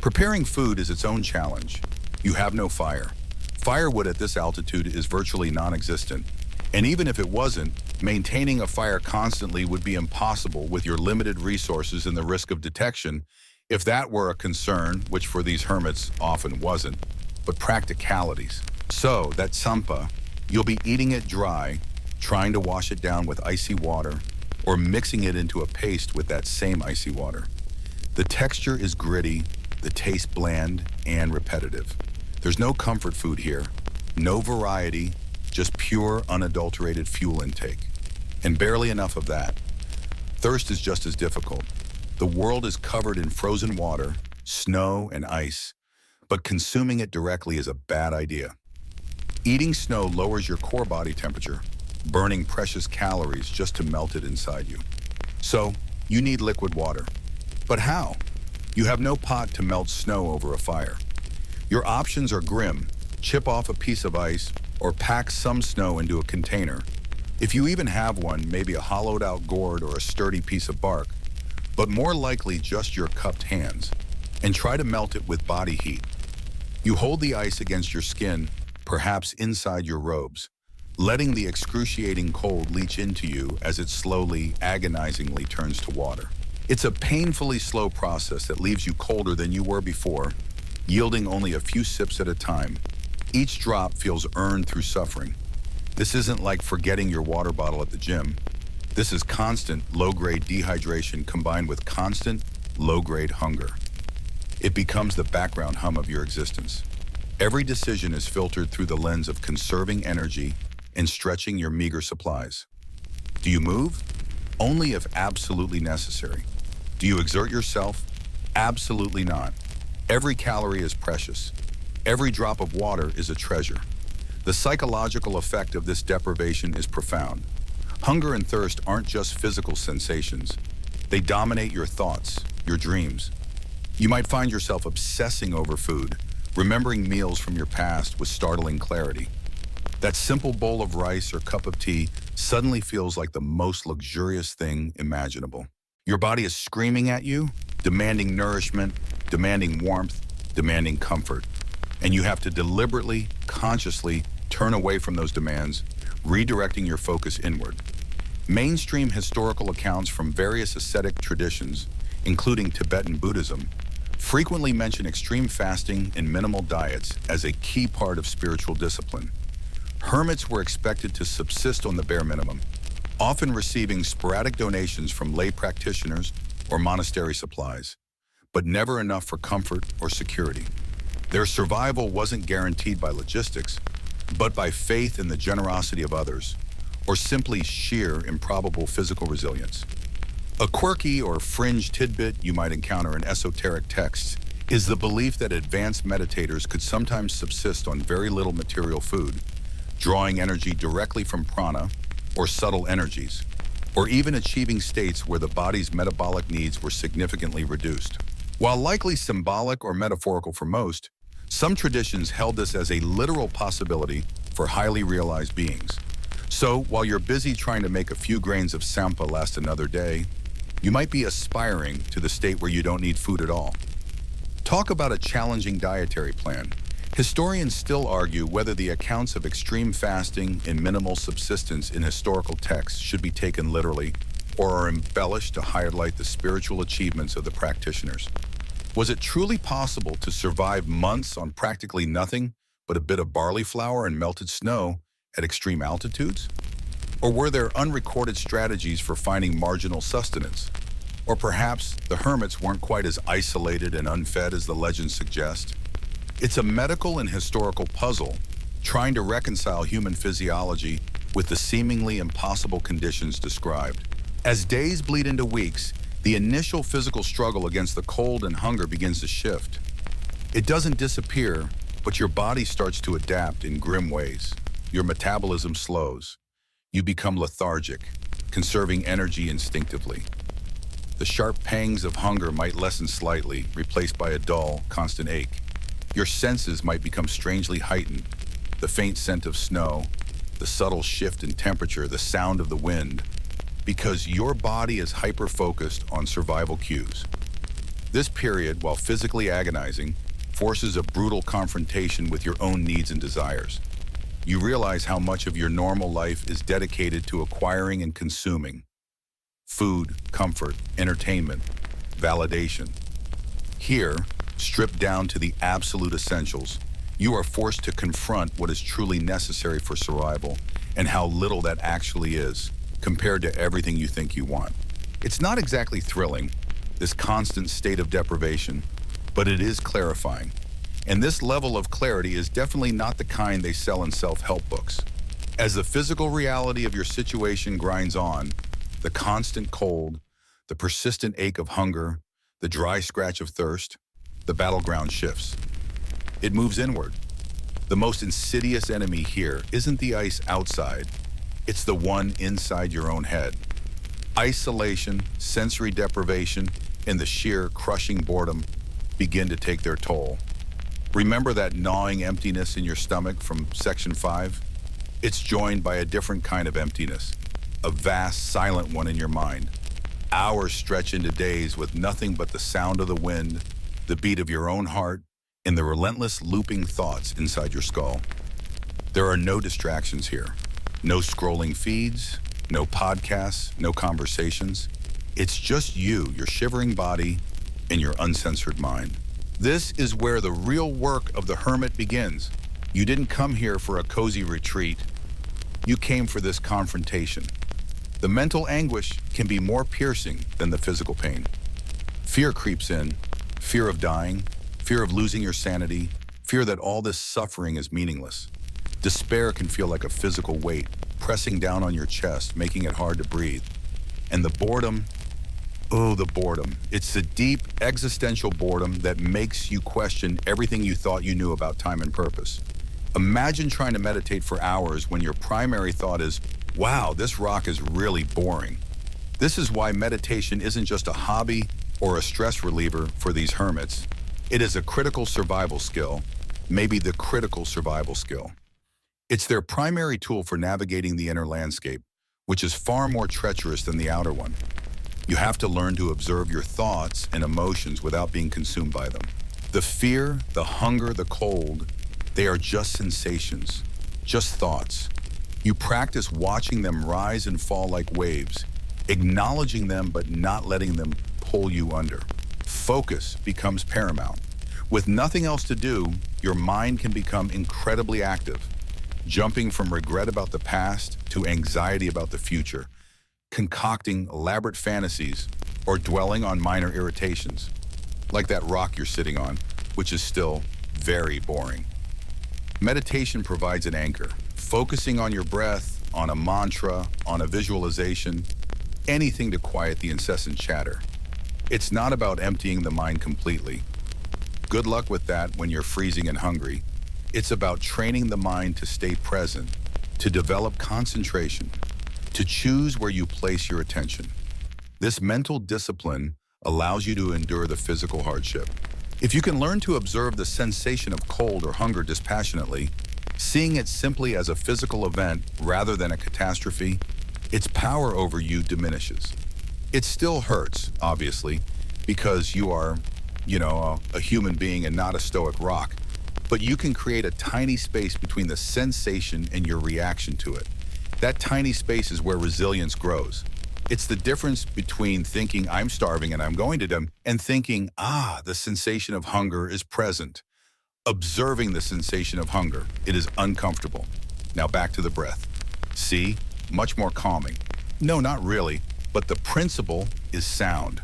Preparing food is its own challenge. You have no fire. Firewood at this altitude is virtually non-existent. And even if it wasn't, maintaining a fire constantly would be impossible with your limited resources and the risk of detection, if that were a concern, which for these hermits often wasn't, but practicalities. So that tsampa, you'll be eating it dry, trying to wash it down with icy water, or mixing it into a paste with that same icy water. The texture is gritty, the taste bland and repetitive. There's no comfort food here, no variety, just pure, unadulterated fuel intake. And barely enough of that. Thirst is just as difficult. The world is covered in frozen water, snow, and ice, but consuming it directly is a bad idea. Eating snow lowers your core body temperature, burning precious calories just to melt it inside you. So, you need liquid water. But how? You have no pot to melt snow over a fire. Your options are grim: chip off a piece of ice or pack some snow into a container. If you even have one, maybe a hollowed out gourd or a sturdy piece of bark, but more likely just your cupped hands, and try to melt it with body heat. You hold the ice against your skin, perhaps inside your robes, letting the excruciating cold leach into you as it slowly, agonizingly turns to water. It's a painfully slow process that leaves you colder than you were before, yielding only a few sips at a time. Each drop feels earned through suffering. This isn't like forgetting your water bottle at the gym. This is constant, low-grade dehydration combined with constant, low-grade hunger. It becomes the background hum of your existence. Every decision is filtered through the lens of conserving energy and stretching your meager supplies. Do you move? Only if absolutely necessary. Do you exert yourself? Absolutely not. Every calorie is precious. Every drop of water is a treasure. The psychological effect of this deprivation is profound. Hunger and thirst aren't just physical sensations. They dominate your thoughts, your dreams. You might find yourself obsessing over food, remembering meals from your past with startling clarity. That simple bowl of rice or cup of tea suddenly feels like the most luxurious thing imaginable. Your body is screaming at you, demanding nourishment, demanding warmth, demanding comfort. And you have to deliberately, consciously turn away from those demands, redirecting your focus inward. Mainstream historical accounts from various ascetic traditions, including Tibetan Buddhism, frequently mention extreme fasting and minimal diets as a key part of spiritual discipline. Hermits were expected to subsist on the bare minimum, often receiving sporadic donations from lay practitioners or monastery supplies, but never enough for comfort or security. Their survival wasn't guaranteed by logistics, but by faith in the generosity of others, or simply sheer, improbable physical resilience. A quirky or fringe tidbit you might encounter in esoteric texts is the belief that advanced meditators could sometimes subsist on very little material food, drawing energy directly from prana, or subtle energies, or even achieving states where the body's metabolic needs were significantly reduced. While likely symbolic or metaphorical for most, some traditions held this as a literal possibility for highly realized beings. So, while you're busy trying to make a few grains of sampa last another day, you might be aspiring to the state where you don't need food at all. Talk about a challenging dietary plan. Historians still argue whether the accounts of extreme fasting and minimal subsistence in historical texts should be taken literally or are embellished to highlight the spiritual achievements of the practitioners. Was it truly possible to survive months on practically nothing but a bit of barley flour and melted snow at extreme altitudes? Or were there unrecorded strategies for finding marginal sustenance? Or perhaps the hermits weren't quite as isolated and unfed as the legends suggest? It's a medical and historical puzzle trying to reconcile human physiology with the seemingly impossible conditions described. As days bleed into weeks, the initial physical struggle against the cold and hunger begins to shift. It doesn't disappear, but your body starts to adapt in grim ways. Your metabolism slows. You become lethargic, conserving energy instinctively. The sharp pangs of hunger might lessen slightly, replaced by a dull, constant ache. Your senses might become strangely heightened. The faint scent of snow, the subtle shift in temperature, the sound of the wind, because your body is hyper-focused on survival cues. This period, while physically agonizing, forces a brutal confrontation with your own needs and desires. You realize how much of your normal life is dedicated to acquiring and consuming. Food, comfort, entertainment, validation. Here, stripped down to the absolute essentials, you are forced to confront what is truly necessary for survival and how little that actually is, compared to everything you think you want. It's not exactly thrilling, this constant state of deprivation, but it is clarifying. And this level of clarity is definitely not the kind they sell in self-help books. As the physical reality of your situation grinds on, the constant cold, the persistent ache of hunger, the dry scratch of thirst, the battleground shifts. It moves inward. The most insidious enemy here isn't the ice outside, it's the one inside your own head. Isolation, sensory deprivation, and the sheer crushing boredom begin to take their toll. Remember that gnawing emptiness in your stomach from section 5? It's joined by a different kind of emptiness, a vast, silent one in your mind. Hours stretch into days with nothing but the sound of the wind, the beat of your own heart, and the relentless looping thoughts inside your skull. There are no distractions here. No scrolling feeds, no podcasts, no conversations. It's just you, your shivering body, and your uncensored mind. This is where the real work of the hermit begins. You didn't come here for a cozy retreat. You came for this confrontation. The mental anguish can be more piercing than the physical pain. Fear creeps in, fear of dying, fear of losing your sanity, fear that all this suffering is meaningless. Despair can feel like a physical weight, pressing down on your chest, making it hard to breathe. And the boredom, oh, the boredom. It's the deep existential boredom that makes you question everything you thought you knew about time and purpose. Imagine trying to meditate for hours when your primary thought is, wow, this rock is really boring. This is why meditation isn't just a hobby or a stress reliever for these hermits. It is a critical survival skill, maybe the critical survival skill. It's their primary tool for navigating the inner landscape, which is far more treacherous than the outer one. You have to learn to observe your thoughts and emotions without being consumed by them. The fear, the hunger, the cold, they are just sensations, just thoughts. You practice watching them rise and fall like waves, acknowledging them but not letting them pull you under. Focus becomes paramount. With nothing else to do, your mind can become incredibly active, jumping from regret about the past to anxiety about the future, concocting elaborate fantasies or dwelling on minor irritations, like that rock you're sitting on, which is still very boring. Meditation provides an anchor, focusing on your breath, on a mantra, on a visualization, anything to quiet the incessant chatter. It's not about emptying the mind completely. Good luck with that when you're freezing and hungry. It's about training the mind to stay present, to develop concentration, to choose where you place your attention. This mental discipline allows you to endure the physical hardship. If you can learn to observe the sensation of cold or hunger dispassionately, seeing it simply as a physical event rather than a catastrophe, its power over you diminishes. It still hurts, obviously, because you are, a human being and not a stoic rock. But you can create a tiny space between the sensation and your reaction to it. That tiny space is where resilience grows. It's the difference between thinking I'm starving and I'm going to die and thinking, the sensation of hunger is present. Observing the sensation of hunger, it is uncomfortable. Now back to the breath. See? Much more calming. No, not really, but the principle is sound.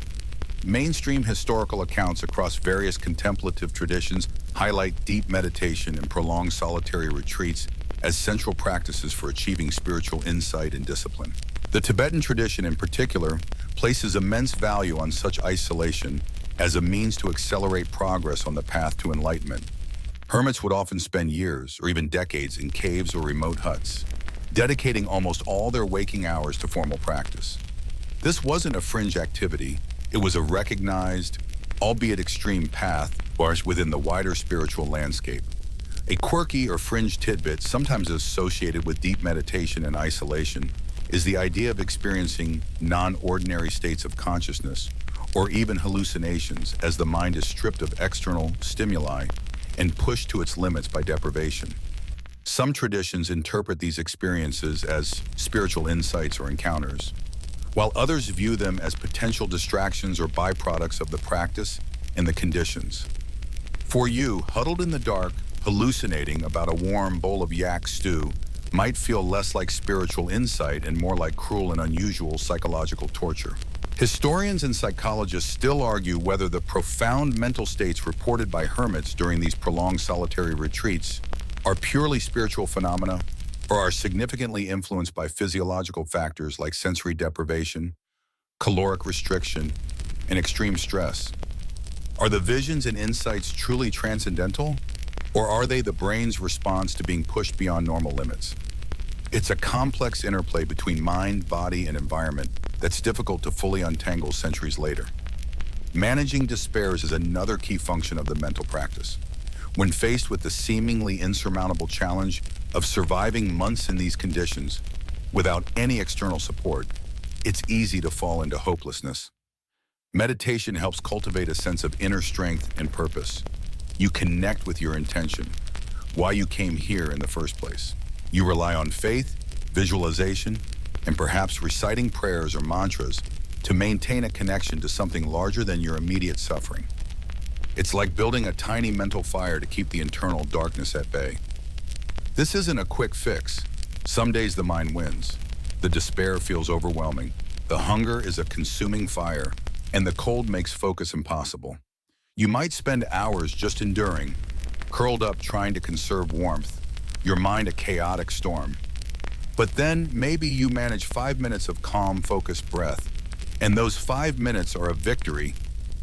Mainstream historical accounts across various contemplative traditions highlight deep meditation and prolonged solitary retreats as central practices for achieving spiritual insight and discipline. The Tibetan tradition in particular places immense value on such isolation as a means to accelerate progress on the path to enlightenment. Hermits would often spend years or even decades in caves or remote huts, dedicating almost all their waking hours to formal practice. This wasn't a fringe activity, it was a recognized, albeit extreme path within the wider spiritual landscape. A quirky or fringe tidbit, sometimes associated with deep meditation and isolation, is the idea of experiencing non-ordinary states of consciousness, or even hallucinations, as the mind is stripped of external stimuli and pushed to its limits by deprivation. Some traditions interpret these experiences as spiritual insights or encounters, while others view them as potential distractions or byproducts of the practice and the conditions. For you, huddled in the dark, hallucinating about a warm bowl of yak stew might feel less like spiritual insight and more like cruel and unusual psychological torture. Historians and psychologists still argue whether the profound mental states reported by hermits during these prolonged solitary retreats are purely spiritual phenomena or are significantly influenced by physiological factors like sensory deprivation, caloric restriction, and extreme stress. Are the visions and insights truly transcendental, or are they the brain's response to being pushed beyond normal limits? It's a complex interplay between mind, body, and environment that's difficult to fully untangle centuries later. Managing despair is another key function of the mental practice. When faced with the seemingly insurmountable challenge of surviving months in these conditions without any external support, it's easy to fall into hopelessness. Meditation helps cultivate a sense of inner strength and purpose. You connect with your intention, why you came here in the first place. You rely on faith, visualization, and perhaps reciting prayers or mantras to maintain a connection to something larger than your immediate suffering. It's like building a tiny mental fire to keep the internal darkness at bay. This isn't a quick fix. Some days the mind wins. The despair feels overwhelming. The hunger is a consuming fire, and the cold makes focus impossible. You might spend hours just enduring, curled up trying to conserve warmth, your mind a chaotic storm. But then maybe you manage 5 minutes of calm, focused breath, and those 5 minutes are a victory.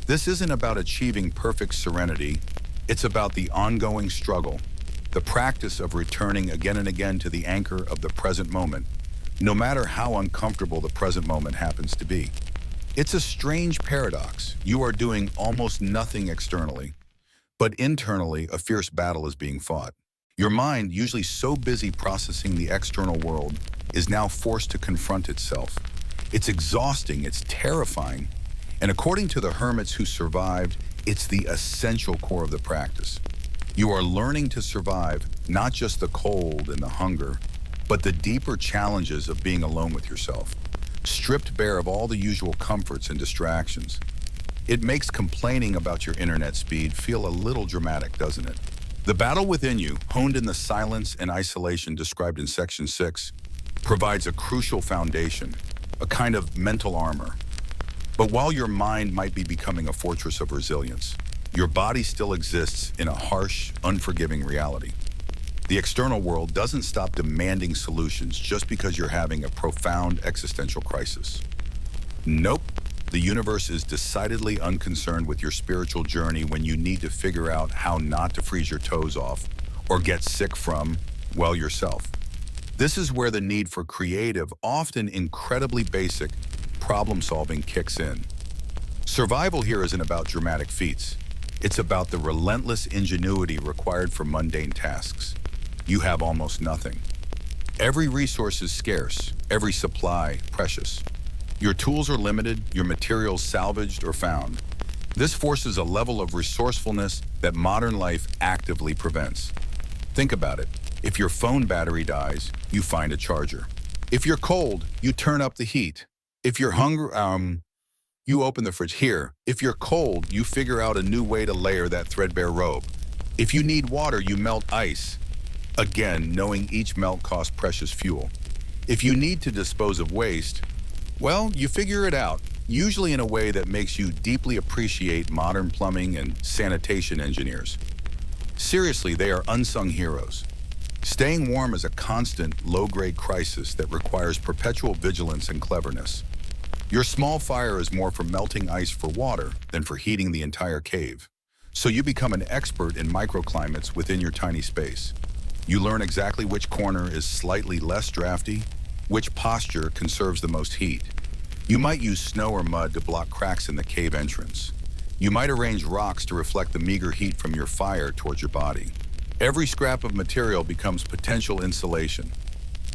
This isn't about achieving perfect serenity, it's about the ongoing struggle, the practice of returning again and again to the anchor of the present moment, no matter how uncomfortable the present moment happens to be. It's a strange paradox. You are doing almost nothing externally, but internally a fierce battle is being fought. Your mind, usually so busy processing the external world, is now forced to confront itself. It's exhausting, it's terrifying, and according to the hermits who survived, it's the essential core of the practice. You are learning to survive not just the cold and the hunger, but the deeper challenges of being alone with yourself, stripped bare of all the usual comforts and distractions. It makes complaining about your internet speed feel a little dramatic, doesn't it? The battle within you, honed in the silence and isolation described in Section 6, provides a crucial foundation, a kind of mental armor. But while your mind might be becoming a fortress of resilience, your body still exists in a harsh, unforgiving reality. The external world doesn't stop demanding solutions just because you're having a profound existential crisis. Nope. The universe is decidedly unconcerned with your spiritual journey when you need to figure out how not to freeze your toes off or get sick from, well, yourself. This is where the need for creative, often incredibly basic, problem-solving kicks in. Survival here isn't about dramatic feats. It's about the relentless ingenuity required for mundane tasks. You have almost nothing. Every resource is scarce, every supply precious. Your tools are limited, your materials salvaged or found. This forces a level of resourcefulness that modern life actively prevents. Think about it. If your phone battery dies, you find a charger. If you're cold, you turn up the heat. If you're hungry, you open the fridge. Here, if you're cold, you figure out a new way to layer that threadbare robe. If you need water, you melt ice. Again, knowing each melt costs precious fuel. If you need to dispose of waste, well, you figure it out, usually in a way that makes you deeply appreciate modern plumbing and sanitation engineers. Seriously, they are unsung heroes. Staying warm is a constant, low-grade crisis that requires perpetual vigilance and cleverness. Your small fire is more for melting ice for water than for heating the entire cave. So you become an expert in microclimates within your tiny space. You learn exactly which corner is slightly less drafty, which posture conserves the most heat. You might use snow or mud to block cracks in the cave entrance. You might arrange rocks to reflect the meager heat from your fire towards your body. Every scrap of material becomes potential insulation.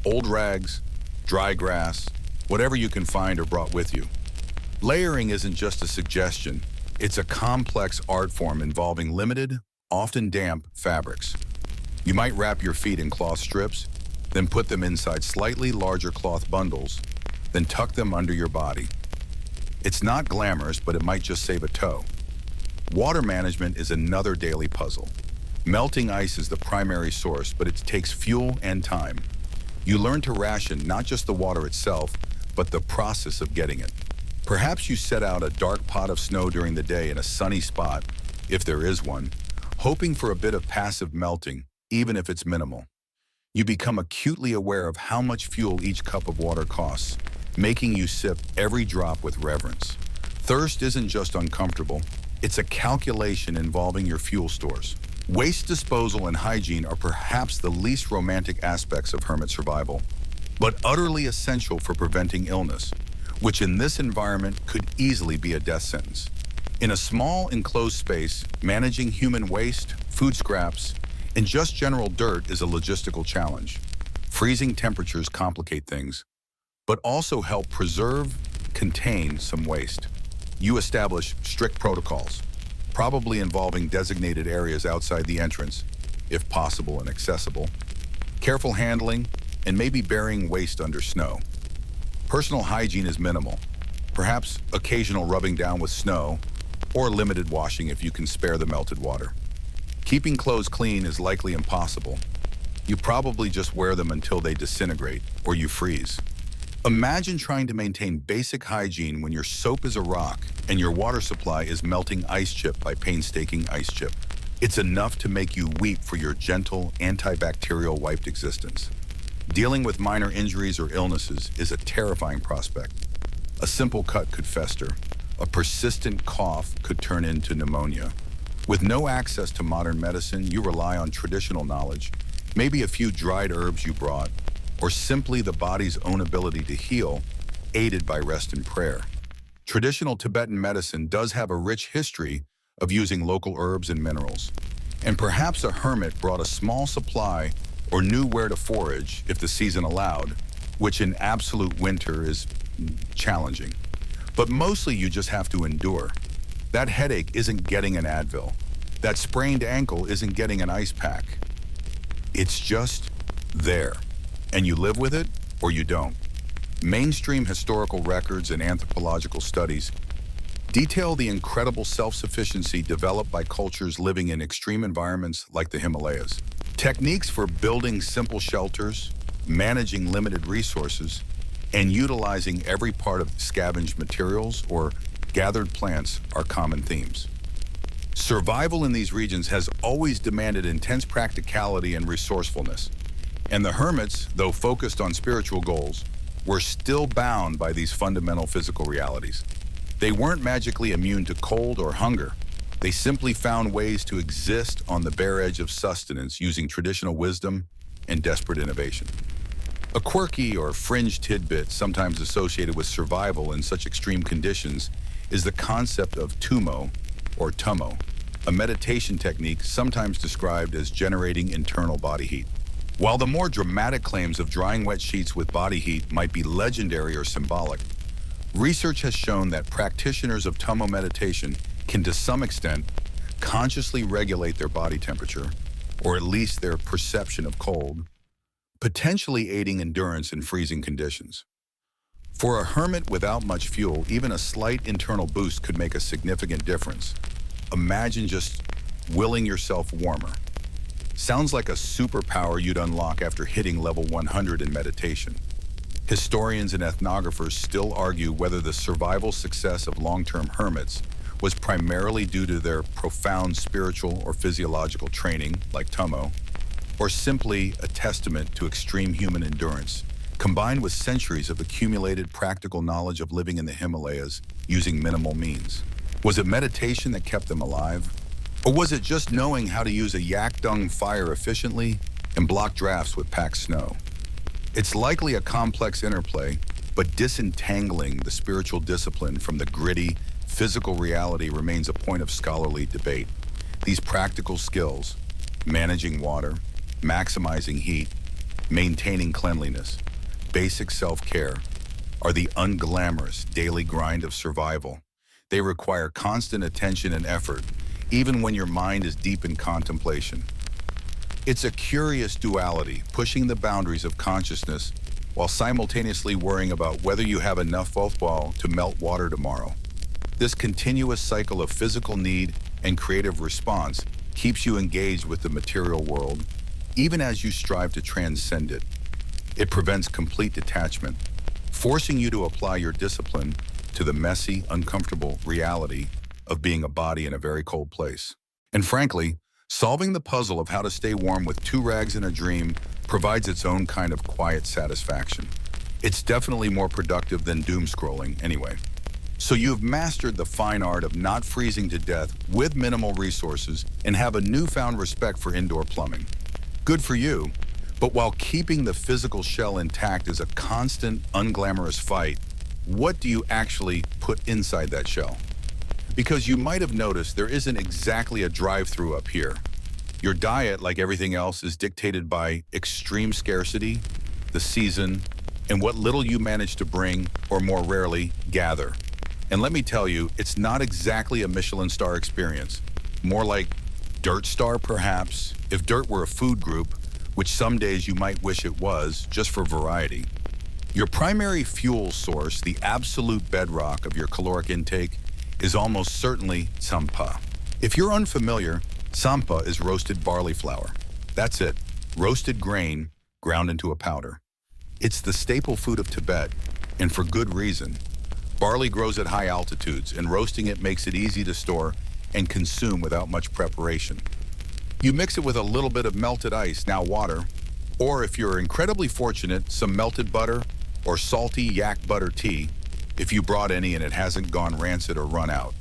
Old rags, dry grass, whatever you can find or brought with you. Layering isn't just a suggestion, it's a complex art form involving limited, often damp, fabrics. You might wrap your feet in cloth strips, then put them inside slightly larger cloth bundles, then tuck them under your body. It's not glamorous, but it might just save a toe. Water management is another daily puzzle. Melting ice is the primary source, but it takes fuel and time. You learn to ration not just the water itself, but the process of getting it. Perhaps you set out a dark pot of snow during the day in a sunny spot, if there is one, hoping for a bit of passive melting, even if it's minimal. You become acutely aware of how much fuel each cup of water costs, making you sip every drop with reverence. Thirst isn't just uncomfortable, it's a calculation involving your fuel stores. Waste disposal and hygiene are perhaps the least romantic aspects of hermit survival, but utterly essential for preventing illness, which in this environment could easily be a death sentence. In a small enclosed space, managing human waste, food scraps, and just general dirt is a logistical challenge. Freezing temperatures complicate things, but also help contain some waste. You establish strict protocols, probably involving designated areas outside the entrance, if possible and accessible, careful handling, and maybe burying waste under snow. Personal hygiene is minimal, perhaps occasional rubbing down with snow, or limited washing if you can spare the melted water. Keeping clothes clean is likely impossible. You probably just wear them until they disintegrate or you freeze. Imagine trying to maintain basic hygiene when your soap is a rock and your water supply is melting ice chip by painstaking ice chip. It's enough to make you weep for your gentle, antibacterial wiped existence. Dealing with minor injuries or illnesses is a terrifying prospect. A simple cut could fester. A persistent cough could turn into pneumonia. With no access to modern medicine, you rely on traditional knowledge, maybe a few dried herbs you brought, or simply the body's own ability to heal, aided by rest and prayer. Traditional Tibetan medicine does have a rich history of using local herbs and minerals, and perhaps a hermit brought a small supply or knew where to forage if the season allowed, which in absolute winter is challenging. But mostly you just have to endure. That headache isn't getting an Advil. That sprained ankle isn't getting an ice pack. It's just there. And you live with it or you don't. Mainstream historical records and anthropological studies detail the incredible self-sufficiency developed by cultures living in extreme environments like the Himalayas. Techniques for building simple shelters, managing limited resources, and utilizing every part of scavenged materials or gathered plants are common themes. Survival in these regions has always demanded intense practicality and resourcefulness, and the hermits, though focused on spiritual goals, were still bound by these fundamental physical realities. They weren't magically immune to cold or hunger. They simply found ways to exist on the bare edge of sustenance using traditional wisdom and desperate innovation. A quirky or fringe tidbit sometimes associated with survival in such extreme conditions is the concept of tumo or tummo, a meditation technique sometimes described as generating internal body heat. While the more dramatic claims of drying wet sheets with body heat might be legendary or symbolic, research has shown that practitioners of tummo meditation can to some extent consciously regulate their body temperature, or at least their perception of cold, potentially aiding endurance in freezing conditions. For a hermit without much fuel, even a slight internal boost could make a significant difference. Imagine just willing yourself warmer. Sounds like a superpower you'd unlock after hitting level 100 in meditation. Historians and ethnographers still argue whether the survival success of long-term hermits was primarily due to their profound spiritual or physiological training, like tummo, or simply a testament to extreme human endurance, combined with centuries of accumulated practical knowledge of living in the Himalayas using minimal means. Was it meditation that kept them alive? Or was it just knowing how to use a yak dung fire efficiently and block drafts with packed snow? It's likely a complex interplay, but disentangling the spiritual discipline from the gritty, physical reality remains a point of scholarly debate. These practical skills, managing water, maximizing heat, maintaining cleanliness, basic self-care, are the unglamorous daily grind of survival. They require constant attention and effort, even when your mind is deep in contemplation. It's a curious duality, pushing the boundaries of consciousness while simultaneously worrying about whether you have enough football to melt water tomorrow. This continuous cycle of physical need and creative response keeps you engaged with the material world, even as you strive to transcend it. It prevents complete detachment, forcing you to apply your discipline to the messy, uncomfortable reality of being a body in a very cold place. And frankly, solving the puzzle of how to stay warm with 2 rags and a dream provides its own kind of quiet satisfaction. It's definitely more productive than doom scrolling anyway. So you've mastered the fine art of not freezing to death with minimal resources and have a newfound respect for indoor plumbing. Good for you, but while keeping the physical shell intact is a constant, unglamorous fight, what do you actually put inside that shell? Because you might have noticed there isn't exactly a drive-through up here. Your diet, like everything else, is dictated by extreme scarcity, the season, and what little you manage to bring, or more rarely, gather. And let me tell you, it's not exactly a Michelin star experience. More like Dirt Star, perhaps, if dirt were a food group, which some days you might wish it was, just for variety. Your primary fuel source, the absolute bedrock of your caloric intake, is almost certainly tsampa. If you're unfamiliar, tsampa is roasted barley flour. That's it, roasted grain ground into a powder. It's the staple food of Tibet, and for good reason. Barley grows at high altitudes, and roasting it makes it easy to store and consume without much preparation. You mix it with a little bit of melted ice, now water, or if you're incredibly fortunate, some melted butter or salty yak butter tea, if you brought any and it hasn't gone rancid or run out.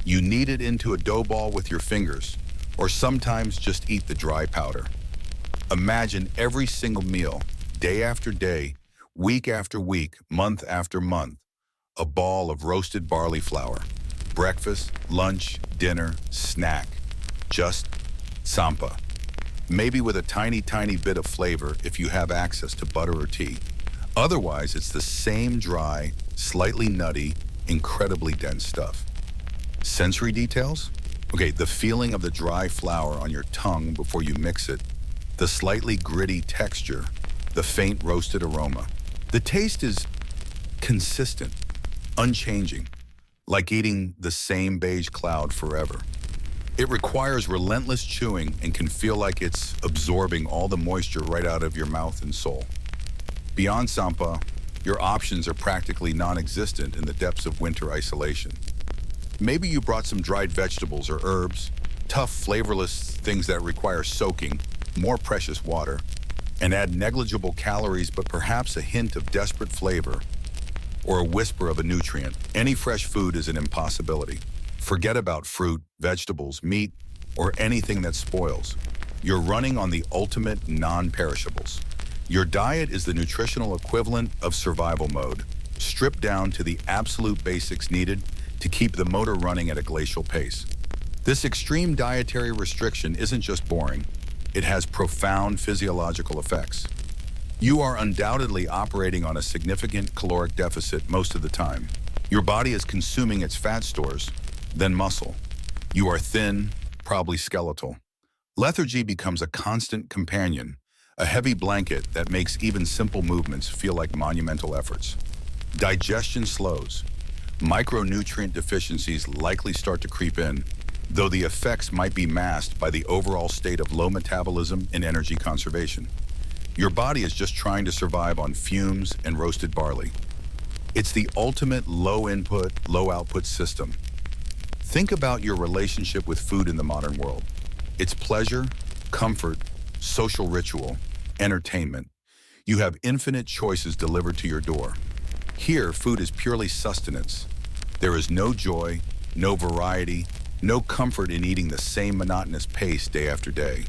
You knead it into a dough ball with your fingers, or sometimes just eat the dry powder. Imagine every single meal, day after day, week after week, month after month, a ball of roasted barley flour. Breakfast, lunch, dinner, snack. Just tsampa. Maybe with a tiny, tiny bit of flavor if you have access to butter or tea. Otherwise, it's the same dry, slightly nutty, incredibly dense stuff. Sensory details? Okay, the feeling of the dry flour on your tongue before you mix it, the slightly gritty texture, the faint roasted aroma. The taste is consistent, unchanging, like eating the same beige cloud forever. It requires relentless chewing and can feel like it's absorbing all the moisture right out of your mouth and soul. Beyond tsampa, your options are practically non-existent in the depths of winter isolation. Maybe you brought some dried vegetables or herbs, tough, flavorless things that require soaking, more precious water, and add negligible calories but perhaps a hint of desperate flavor or a whisper of a nutrient. Any fresh food is an impossibility. Forget about fruit, vegetables, meat, or anything that spoils. You're running on the ultimate non-perishables. Your diet is the nutritional equivalent of survival mode, stripped down to the absolute basics needed to keep the motor running at a glacial pace. This extreme dietary restriction isn't just boring, it has profound physiological effects. You are undoubtedly operating on a significant caloric deficit most of the time. Your body is consuming its fat stores, then muscle. You are thin, probably skeletal. Lethargy becomes a constant companion, a heavy blanket that makes even simple movements feel like monumental efforts. Digestion slows. Micronutrient deficiencies likely start to creep in, though the effects might be masked by the overall state of low metabolism and energy conservation. Your body is just trying to survive on fumes and roasted barley. It's the ultimate low-input, low-output system. Think about your relationship with food in the modern world. It's pleasure, comfort, social ritual, entertainment. You have infinite choices delivered to your door. Here, food is purely sustenance. There is no joy, no variety, no comfort in eating the same monotonous pace day after day.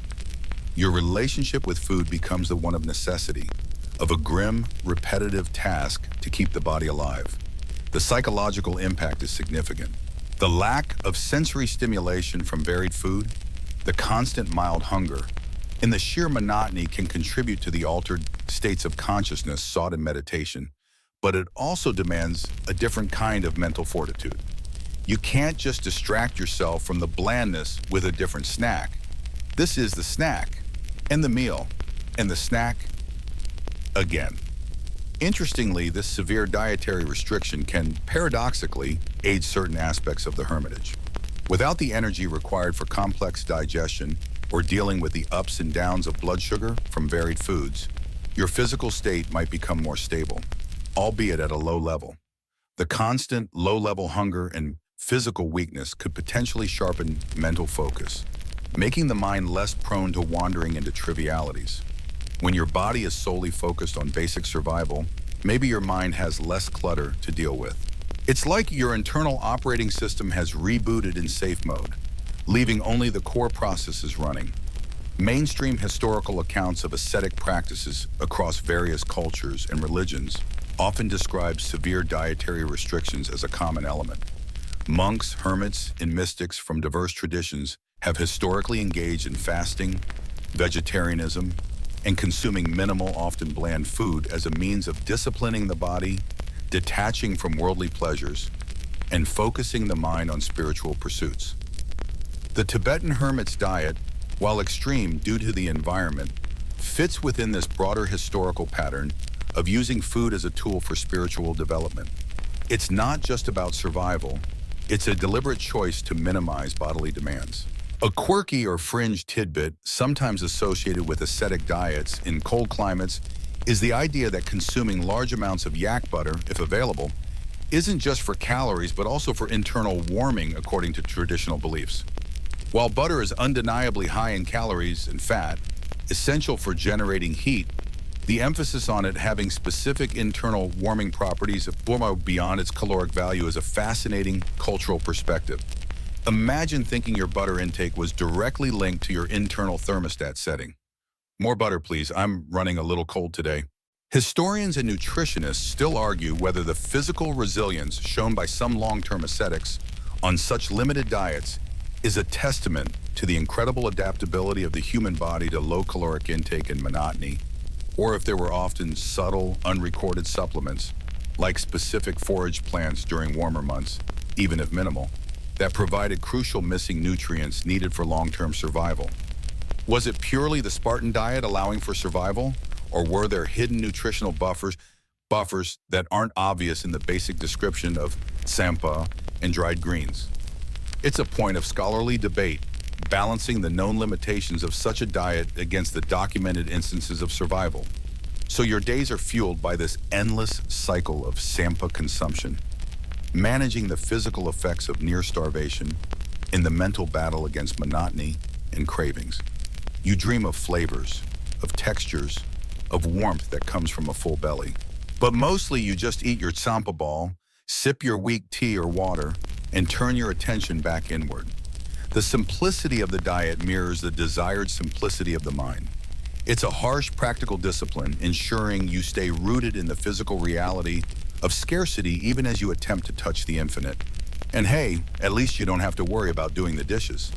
Your relationship with food becomes the one of necessity, of a grim, repetitive task to keep the body alive. The psychological impact is significant. The lack of sensory stimulation from varied food, the constant mild hunger, and the sheer monotony can contribute to the altered states of consciousness sought in meditation, but it also demands a different kind of mental fortitude. You can't just distract yourself from the blandness with a different snack. This is the snack, and the meal, and the snack again. Interestingly, this severe dietary restriction can, paradoxically, aid certain aspects of the hermitage. Without the energy required for complex digestion or dealing with the ups and downs of blood sugar from varied foods, your physical state might become more stable, albeit at a low level. The constant low-level hunger and physical weakness could potentially sharpen mental focus, making the mind less prone to wandering into trivialities. When your body is solely focused on basic survival, maybe your mind has less clutter to deal with. It's like your internal operating system has rebooted in safe mode, leaving only the core processes running. Mainstream historical accounts of ascetic practices across various cultures and religions often describe severe dietary restrictions as a common element. Monks, hermits, and mystics from diverse traditions have historically engaged in fasting, vegetarianism, and consuming minimal, often bland food as a means of disciplining the body, detaching from worldly pleasures, and focusing the mind on spiritual pursuits. The Tibetan hermit's diet, while extreme due to the environment, fits within this broader historical pattern of using food as a tool for spiritual development. It's not just about survival, it's a deliberate choice to minimize bodily demands. A quirky or fringe tidbit, sometimes associated with ascetic diets in cold climates, is the idea that consuming large amounts of yak butter, if available, isn't just for calories but also for internal warming according to traditional beliefs. While butter is undeniably high in calories and fat, essential for generating heat, the emphasis on it having specific internal warming properties beyond its caloric value is a fascinating cultural perspective. Imagine thinking your butter intake was directly linked to your internal thermostat setting. More butter, please. I'm running a little cold today. Historians and nutritionists still argue whether the physical resilience shown by some long-term ascetics on such limited diets is a testament to the incredible adaptability of the human body to low caloric intake and monotony, or if there were often subtle, unrecorded supplements, like specific forage plants during warmer months, even if minimal, that provided crucial missing nutrients needed for long-term survival. Was it purely the Spartan diet allowing for survival, or were there hidden nutritional buffers that aren't obvious in the basic description of tsampa and dried greens? It's a point of scholarly debate, balancing the known limitations of such a diet against the documented instances of survival. So your days are fueled by this endless cycle of tsampa consumption, managing the physical effects of near starvation in the mental battle against monotony and cravings. You dream of flavors, of textures, of warmth that comes from a full belly. But mostly you just eat your tsampa ball, sip your weak tea or water, and turn your attention back inward. The simplicity of the diet mirrors the desired simplicity of the mind. It's a harsh practical discipline, ensuring you stay rooted in the physical reality of scarcity even as you attempt to touch the infinite. And hey, at least you don't have to worry about doing the dishes.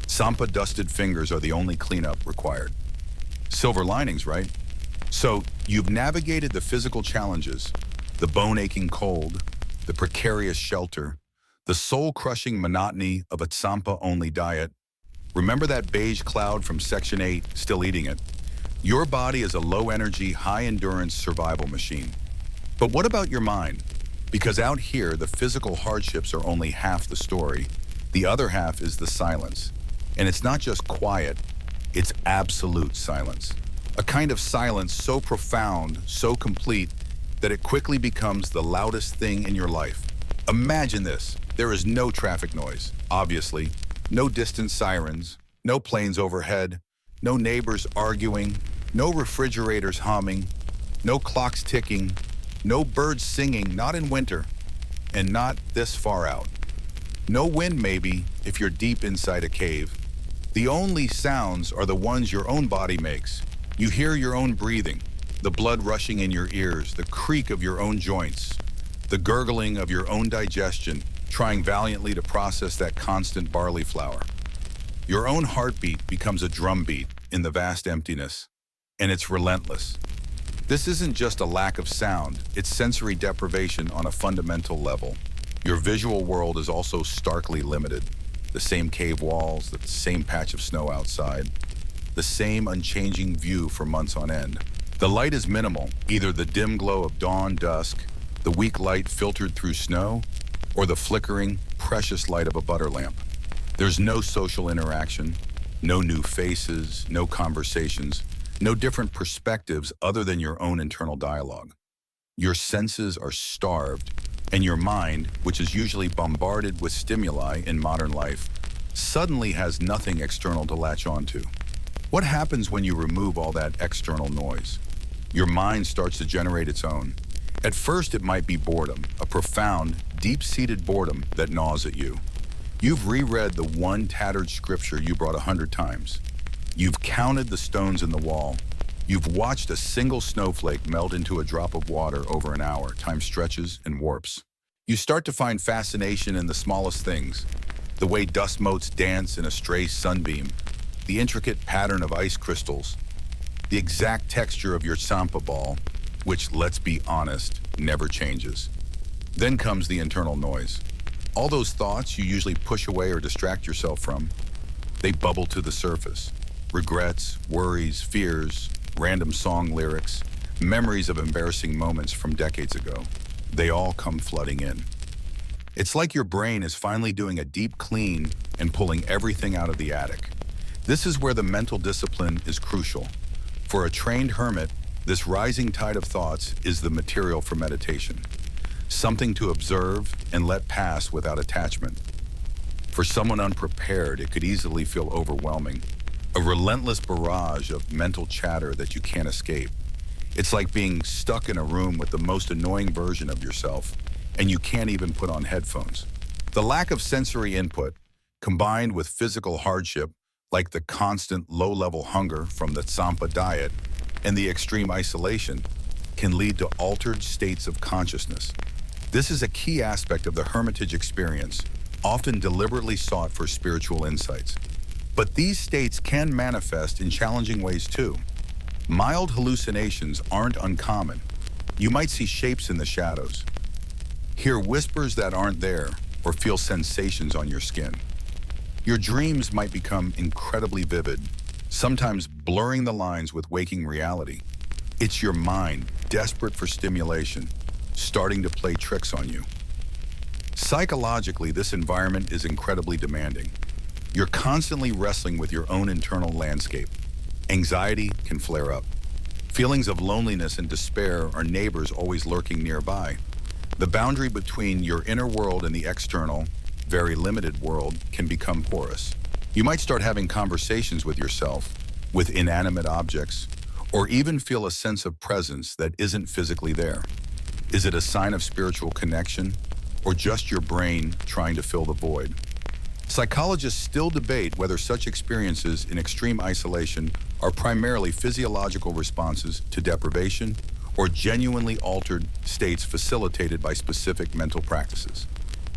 Sampa-dusted fingers are the only cleanup required. Silver linings, right? So, you've navigated the physical challenges, the bone-aching cold, the precarious shelter, the soul-crushing monotony of a Tsampa-only diet. Remember that beige cloud from Section 8, still eating it? Your body is a low-energy, high-endurance survival machine. But what about your mind? Because out here, the physical hardships are only half the story. The other half is the silence. And it's not just quiet, it's absolute silence. A kind of silence so profound, so complete, that it quickly becomes the loudest thing in your life. Imagine this. There is no traffic noise, obviously. No distant sirens, no planes overhead, no neighbors arguing, no refrigerators humming, no clocks ticking, no birds singing, not in winter, and not this far out. No wind maybe, if you're deep inside a cave. The only sounds are the ones your own body makes. You hear your own breathing, the blood rushing in your ears, the creak of your own joints, the gurgling of your own digestion, trying valiantly to process that constant barley flour. Your own heartbeat becomes a drumbeat in the vast emptiness, and it's relentless. This isn't just a lack of sound, it's sensory deprivation on a fundamental level. Your visual world is also starkly limited. The same cave walls, the same patch of snow outside, the same unchanging view for months on end. The light is minimal, either the dim glow of dawn, dusk, the weak light filtered through snow, or the flickering, precious light of a butter lamp. There's no social interaction, no new faces, no conversations, no different perspectives other than your own internal dialogue. Your senses are starved, and your mind, which is usually bombarded with stimuli in modern life, suddenly has nothing external to latch onto. What happens when you remove all that external noise? Your mind starts to generate its own. At first, it might be boredom, a profound, deep-seated boredom that gnaws at you. You've reread the one tattered scripture you brought 100 times. You've counted the stones in the wall. You've watched a single snowflake melt into a drop of water over an hour. Time stretches and warps. You start to find fascination in the smallest things. The way dust motes dance in a stray sunbeam, the intricate pattern of ice crystals, the exact texture of your Tsampa ball, which, let's be honest, never changes. Then comes the internal noise. All those thoughts you usually push away or distract yourself from, they bubble to the surface. Regrets, worries, fears, random song lyrics, memories of embarrassing moments from decades ago. They all come flooding in. It's like your brain is finally doing a deep clean and pulling everything out of the attic. This is where the mental discipline is crucial. For a trained hermit, this rising tide of thoughts is the material for meditation. Something to observe and let pass without attachment. For someone unprepared, it could easily feel overwhelming. A relentless barrage of mental chatter that you can't escape. It's like being stuck in a room with the most annoying version of yourself, and you can't even put on headphones. The lack of sensory input, combined with physical hardship, like the constant low-level hunger from the Tsampa diet and the extreme isolation, can lead to altered states of consciousness. This is a key aspect of the hermitage experience, often deliberately sought for spiritual insights. But these states can manifest in challenging ways too. Mild hallucinations aren't uncommon. You might see shapes in the shadows, hear whispers that aren't there, or feel sensations on your skin. Your dreams might become incredibly vivid, sometimes blurring the lines with waking reality. It's your mind, desperate for stimulation, starting to play tricks on you. Psychologically, this environment is incredibly demanding. You're constantly wrestling with your own internal landscape. Anxiety can flare up. Feelings of loneliness and despair are neighbors always lurking nearby. The boundary between your inner world and the external, very limited world can become porous. You might start having conversations with yourself, with inanimate objects, or even feel a sense of presence that isn't physically there. Is it a sign of spiritual connection, or just your brain trying to fill the void? Psychologists still debate whether such experiences in extreme isolation are primarily physiological responses to deprivation or genuinely altered states facilitated by specific mental practices.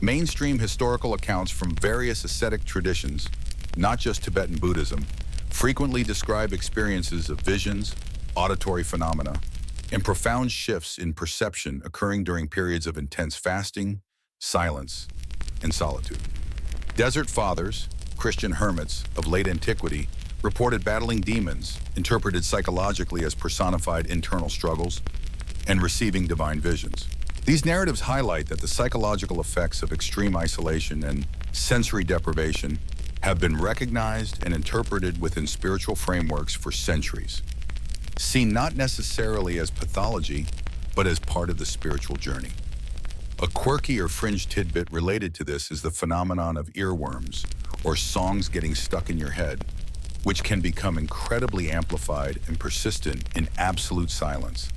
Mainstream historical accounts from various ascetic traditions, not just Tibetan Buddhism, frequently describe experiences of visions, auditory phenomena, and profound shifts in perception occurring during periods of intense fasting, silence, and solitude. Desert Fathers, Christian hermits of late antiquity, reported battling demons, interpreted psychologically as personified internal struggles, and receiving divine visions. These narratives highlight that the psychological effects of extreme isolation and sensory deprivation have been recognized and interpreted within spiritual frameworks for centuries, seen not necessarily as pathology, but as part of the spiritual journey. A quirky or fringe tidbit related to this is the phenomenon of earworms, or songs getting stuck in your head, which can become incredibly amplified and persistent in absolute silence.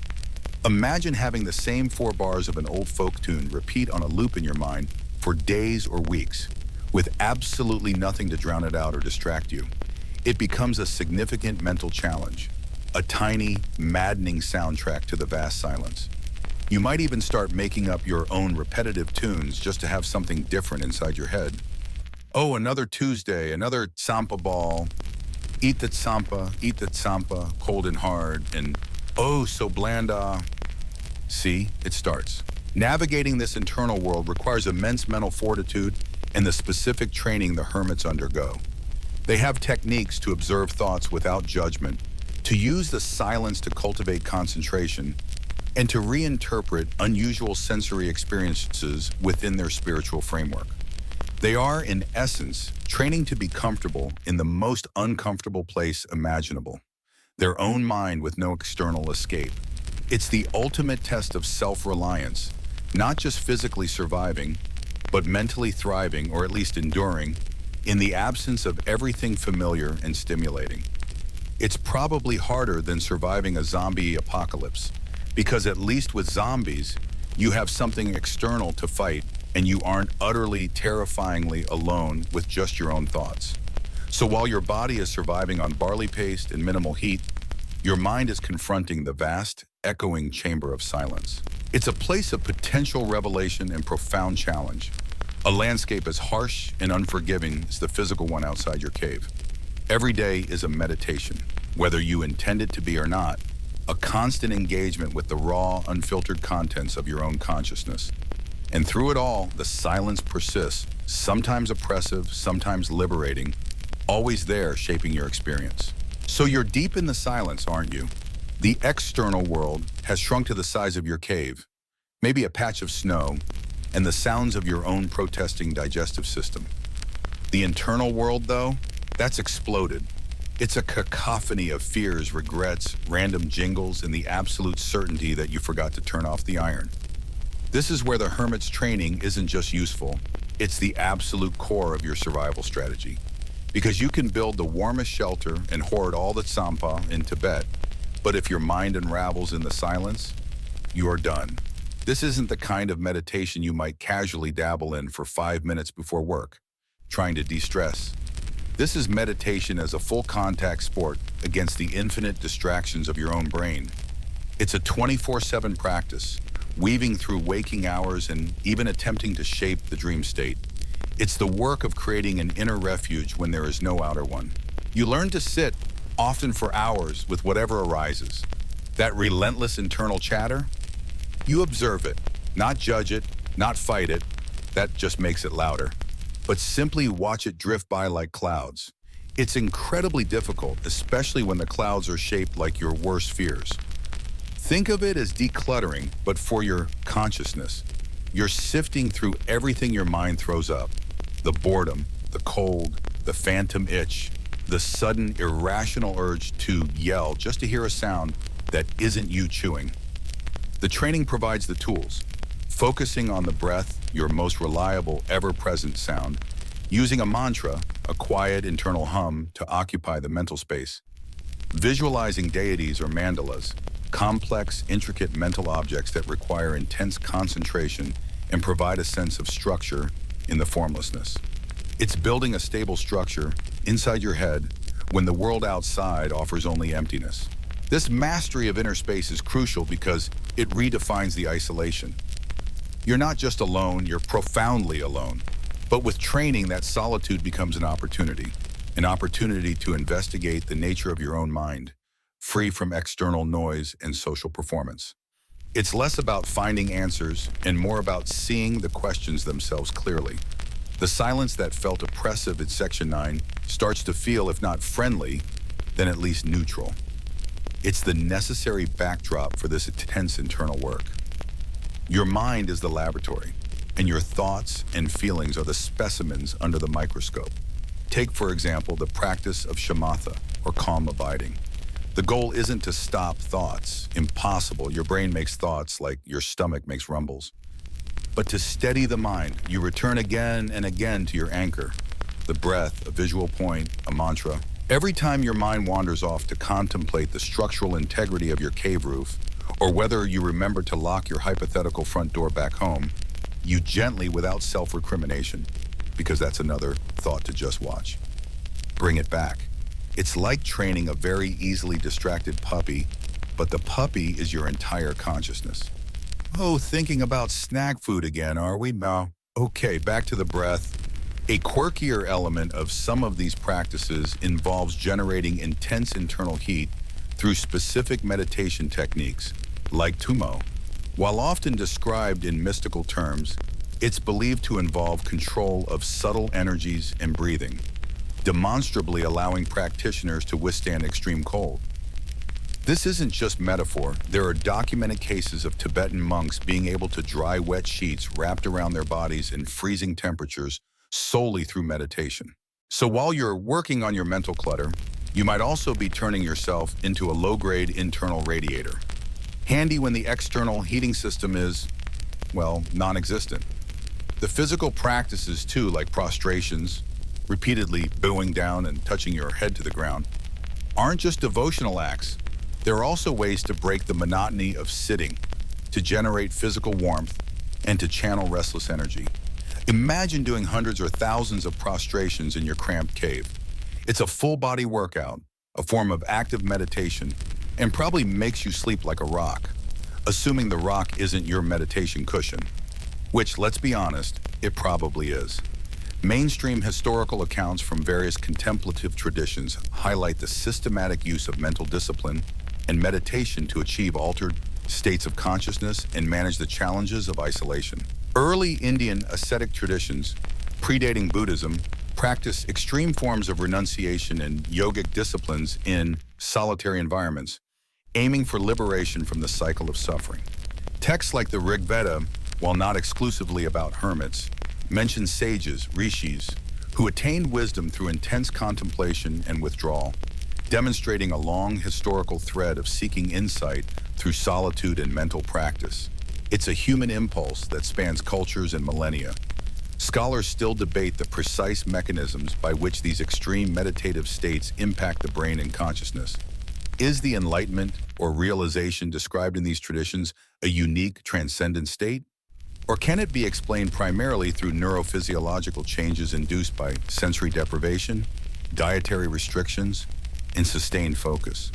Imagine having the same 4 bars of an old folk tune repeat on a loop in your mind for days or weeks, with absolutely nothing to drown it out or distract you. It becomes a significant mental challenge, a tiny, maddening soundtrack to the vast silence. You might even start making up your own repetitive tunes just to have something different inside your head. Oh, another Tuesday, another Tsampa ball. Eat that Tsampa, cold and hard, and oh, so blanda. See, it starts. Navigating this internal world requires immense mental fortitude and the specific training the hermits undergo. They have techniques to observe thoughts without judgment, to use the silence to cultivate concentration, and to reinterpret unusual sensory experiences within their spiritual framework. They are, in essence, training to be comfortable in the most uncomfortable place imaginable, their own mind with no external escape. It's the ultimate test of self-reliance, not just physically surviving, but mentally thriving, or at least enduring, in the absence of everything familiar and stimulating. It's probably harder than surviving a zombie apocalypse, because at least with zombies, you have something external to fight, and you aren't utterly, terrifyingly alone with just your own thoughts. So while your body is surviving on barley paste and minimal heat, your mind is confronting the vast, echoing chamber of silence. It's a place of potential revelation and profound challenge, a landscape as harsh and unforgiving as the physical one outside your cave. Every day is a meditation, whether you intend it to be or not, a constant engagement with the raw, unfiltered contents of your own consciousness. And through it all, the silence persists, sometimes oppressive, sometimes liberating, always there shaping your experience. So you're deep in the silence, aren't you? The external world has shrunk to the size of your cave, maybe a patch of snow, and the sounds of your own protesting digestive system. The internal world, though, that's exploded. It's a cacophony of fears, regrets, random jingles, and the absolute certainty that you forgot to turn off the iron. This is where the hermit's training isn't just useful, it's the absolute core of your survival strategy. Because you can build the warmest shelter and hoard all the tsampa in Tibet, but if your mind unravels in the silence, you are done. This isn't the kind of meditation you might casually dabble in for 5 minutes before work, trying to de-stress. This is meditation as a full-contact sport against the infinite distractions of your own brain. It's a 24/7 practice, weaving through waking hours and even attempting to shape the dream state. It's the work of creating an inner refuge when there is no outer one. You learn to sit, often for hours, with whatever arises. That relentless internal chatter, you observe it, not judge it, not fight it. That just makes it louder. But simply watch it drift by like clouds. It's incredibly difficult, especially when the clouds are shaped like your worst fears. Think of it as decluttering, but for your consciousness. You're sifting through everything your mind throws up. The boredom, the cold, the phantom itch, the sudden irrational urge to yell just to hear a sound that isn't you chewing. The training provides the tools, focusing on the breath, your most reliable, ever-present sound, using a mantra, a quiet internal hum to occupy the mental space, visualizing deities or mandalas, complex, intricate mental objects that require intense concentration and provide a sense of structure in the formlessness. It's building a stable structure inside your head when the world outside offers only emptiness. This mastery of inner space is crucial because it redefines the isolation. You're not just alone, you're profoundly alone. But with training, that solitude becomes an opportunity to investigate the nature of your own mind, free from external noise and social performance. It's less about finding answers and more about seeing the questions themselves clearly. The silence that felt oppressive at Section 9 starts to feel, if not friendly, then at least neutral. It's the necessary backdrop for this intense internal work. Your mind is the laboratory, and your thoughts and feelings are the specimens under the microscope. Take, for example, the practice of shamatha, or calm abiding. The goal isn't to stop thoughts. Impossible. Your brain makes thoughts like your stomach makes rumbles. But to steady the mind, you return again and again to your anchor, the breath, a visual point, a mantra. Every time your mind wanders off to contemplate the structural integrity of your cave roof, or whether you remember to lock your hypothetical front door back home, you gently, without self-recrimination, because that's another thought to just watch, bring it back. It's like training a very easily distracted puppy, but the puppy is your entire consciousness. Oh, thinking about snack food again, are we? No. Okay, back to the breath. A quirkier element of some of these practices involves generating intense internal heat through specific meditation techniques, like tumo. While often described in mystical terms, it's believed to involve control of subtle energies and breathing, demonstrably allowing practitioners to withstand extreme cold. This isn't just metaphor. There are documented cases of Tibetan monks being able to dry wet sheets wrapped around their bodies in freezing temperatures solely through meditation. So while you're working on your mental clutter, you might also be turning yourself into a low-grade internal radiator. Handy when the external heating system is, well, non-existent. The physical practices too, like prostrations, repeatedly bowing down and touching your head to the ground, aren't just devotional acts. There are also ways to break the monotony of sitting, to generate physical warmth, and to channel restless energy. Imagine doing hundreds or thousands of prostrations in your cramped cave. It's a full-body workout, a form of active meditation, and probably makes you sleep like a rock, assuming the rock isn't your meditation cushion, which, let's be honest, it probably is. Mainstream historical accounts from various contemplative traditions highlight the systematic use of mental discipline and meditation to achieve altered states of consciousness and manage the challenges of isolation. Early Indian ascetic traditions, predating Buddhism, practice extreme forms of renunciation and yogic disciplines in solitary environments, aiming for liberation from the cycle of suffering. Texts like the Rig Veda, while not exclusively about hermits, mention sages, rishis, who attained wisdom through intense contemplation and withdrawal, demonstrating a long historical thread of seeking insight through solitude and mental practice. It's a human impulse that spans cultures and millennia. Scholars still debate the precise mechanisms by which these extreme meditative states impact the brain and consciousness. Is the enlightenment or realization described in these traditions a unique, transcendent state? Or can it be explained primarily through neurophysiological changes induced by sensory deprivation, dietary restrictions, and sustained focus?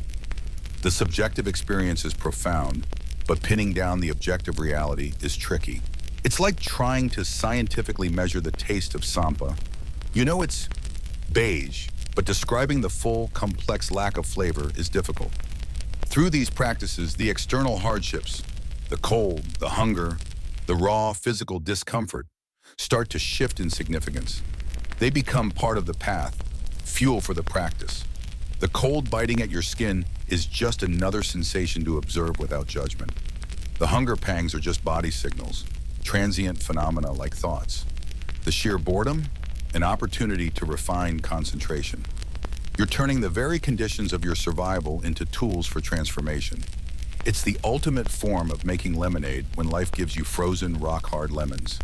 The subjective experience is profound, but pinning down the objective reality is tricky. It's like trying to scientifically measure the taste of sampa. You know it's beige, but describing the full, complex lack of flavor is difficult. Through these practices, the external hardships, the cold, the hunger, the raw physical discomfort, start to shift in significance. They become part of the path, fuel for the practice. The cold biting at your skin is just another sensation to observe without judgment. The hunger pangs are just body signals, transient phenomena like thoughts. The sheer boredom, an opportunity to refine concentration. You're turning the very conditions of your survival into tools for transformation. It's the ultimate form of making lemonade when life gives you frozen, rock-hard lemons.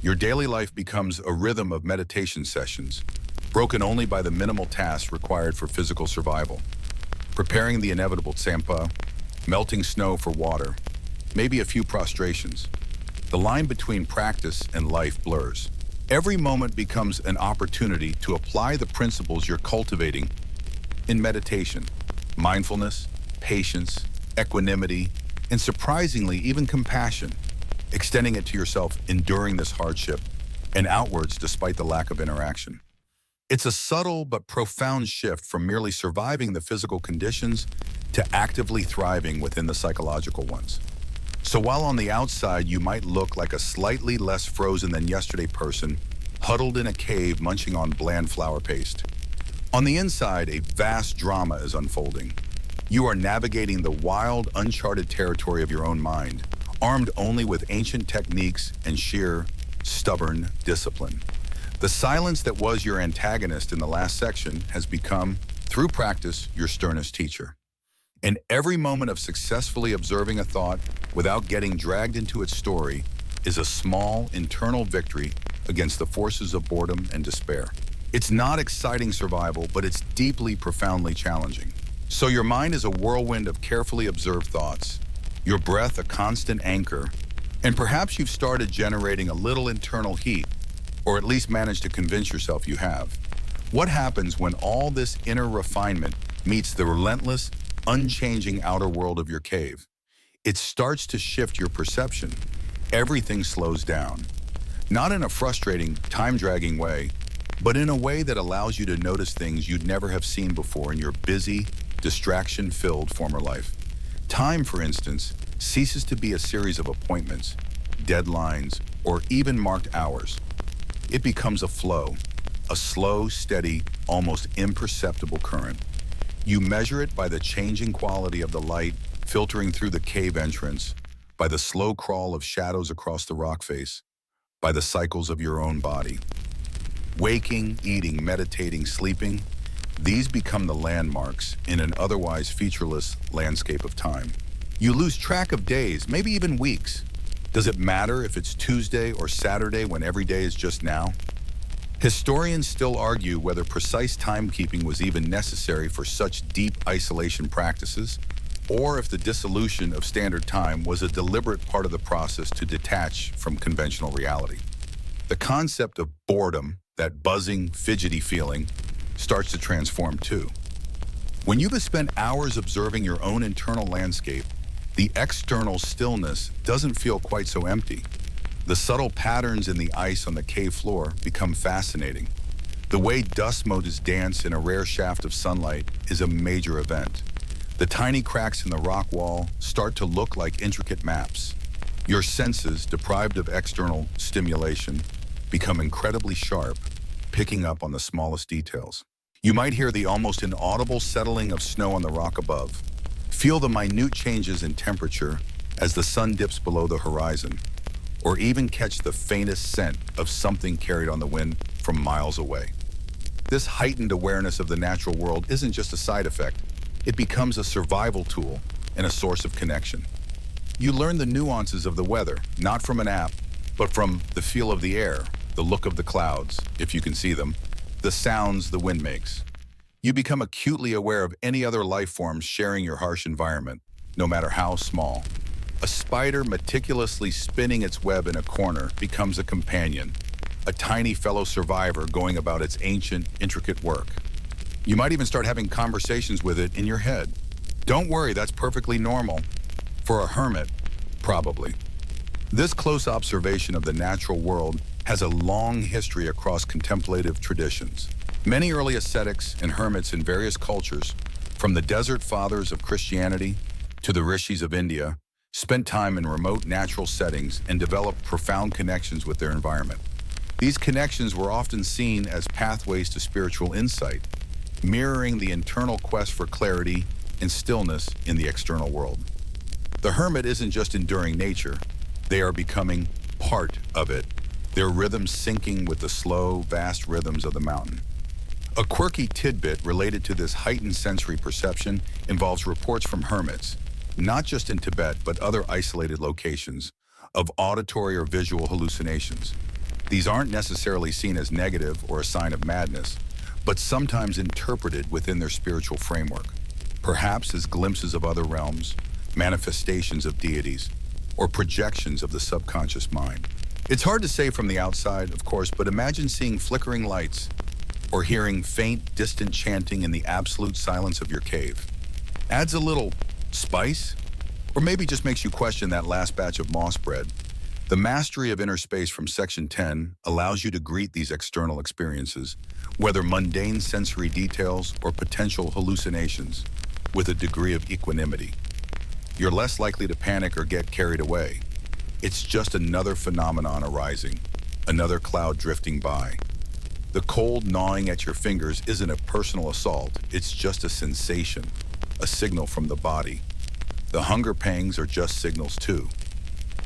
Your daily life becomes a rhythm of meditation sessions, broken only by the minimal tasks required for physical survival. Preparing the inevitable tsampa, melting snow for water, maybe a few prostrations. The line between practice and life blurs. Every moment becomes an opportunity to apply the principles you're cultivating in meditation, mindfulness, patience, equanimity, and surprisingly, even compassion, extending it to yourself, enduring this hardship, and outwards despite the lack of interaction. It's a subtle but profound shift from merely surviving the physical conditions to actively thriving within the psychological ones. So while on the outside you might look like a slightly less frozen than yesterday person, huddled in a cave munching on bland flour paste, on the inside a vast drama is unfolding. You are navigating the wild, uncharted territory of your own mind, armed only with ancient techniques and sheer, stubborn discipline. The silence that was your antagonist in the last section has become, through practice, your sternest teacher. And every moment of successfully observing a thought without getting dragged into its story is a small internal victory against the forces of boredom and despair. It's not exciting survival, but it's deeply, profoundly challenging. So your mind is a whirlwind of carefully observed thoughts, your breath a constant anchor, and perhaps you've started generating a little internal heat, or at least managed to convince yourself you have. What happens when all this inner refinement meets the relentless, unchanging outer world of your cave? It starts to shift your perception. Everything slows down. Not in a frustrating, time-dragging way, but in a way that allows you to notice things you'd never have seen before in your busy, distraction-filled former life. Time, for instance, ceases to be a series of appointments, deadlines, or even marked hours. It becomes a flow, a slow, steady, almost imperceptible current. You measure it by the changing quality of the light filtering through the cave entrance, by the slow crawl of shadows across the rock face, by the cycles of your own body. Waking, eating, meditating, sleeping, these become the landmarks in an otherwise featureless landscape of time. You lose track of days, maybe even weeks. Does it matter if it's Tuesday or Saturday when every day is just now? Historians still argue whether precise timekeeping was even necessary for such deep isolation practices, or if the dissolution of standard time was a deliberate part of the process to detach from conventional reality. The concept of boredom, that buzzing, fidgety feeling, starts to transform too. When you've spent hours observing your own internal landscape, the external stillness doesn't feel quite so empty. The subtle patterns in the ice on the cave floor become fascinating. The way dust motes dance in a rare shaft of sunlight is a major event. The tiny cracks in the rock wall start to look like intricate maps. Your senses, deprived of external stimulation, become incredibly sharp, picking up on the smallest details. You might hear the almost inaudible settling of snow on the rock above. Feel the minute changes in temperature as the sun dips below the horizon, or even catch the faintest scent of something carried on the wind from miles away. This heightened awareness of the natural world isn't just a side effect. It becomes a survival tool and a source of connection. You learn the nuances of the weather, not from an app, but from the feel of the air, the look of the clouds, if you can see them, the sounds the wind makes. You become acutely aware of any other life forms sharing your harsh environment, no matter how small. A spider meticulously spinning its web in a corner becomes a companion, a tiny fellow survivor going about its ancient, intricate work. You might even start having conversations with it in your head. Don't worry, that's perfectly normal. For a hermit, probably. This close observation of the natural world has a long history across contemplative traditions. Many early ascetics and hermits in various cultures, from the desert fathers of Christianity to the rishis of India, spent time in remote natural settings and developed profound connections with their environment. These connections were often seen as pathways to spiritual insight, mirroring the internal quest for clarity and stillness in the external world. The hermit isn't just enduring nature, they are becoming part of it, their rhythms syncing with the slow, vast rhythms of the mountain. A quirky tidbit related to this heightened sensory perception involves reports from hermits, not just in Tibet but other isolated locations, of auditory or visual hallucinations. These aren't necessarily seen as negative or a sign of madness, but sometimes interpreted within their spiritual framework, perhaps as glimpses of other realms, manifestations of deities, or projections of the subconscious mind. It's hard to say from the outside, of course, but imagine seeing flickering lights, or hearing faint, distant chanting in the absolute silence of your cave. Adds a little spice, or maybe just makes you question that last batch of moss bread. The mastery of inner space from Section 10 allows you to greet these external experiences, whether mundane sensory details or potential hallucinations, with a degree of equanimity. You're less likely to panic or get carried away. It's just another phenomenon arising, another cloud drifting by. The cold gnawing at your fingers isn't a personal assault, it's just a sensation, a signal from the body. The hunger pangs are just signals too.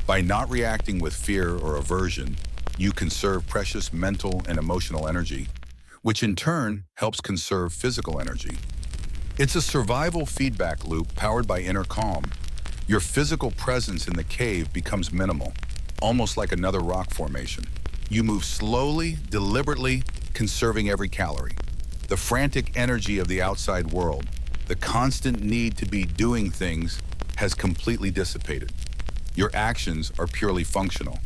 By not reacting with fear or aversion, you conserve precious mental and emotional energy, which in turn helps conserve physical energy. It's a survival feedback loop powered by inner calm. Your physical presence in the cave becomes minimal, almost like another rock formation. You move slowly, deliberately, conserving every calorie. The frantic energy of the outside world, the constant need to be doing things, has completely dissipated. Your actions are purely functional.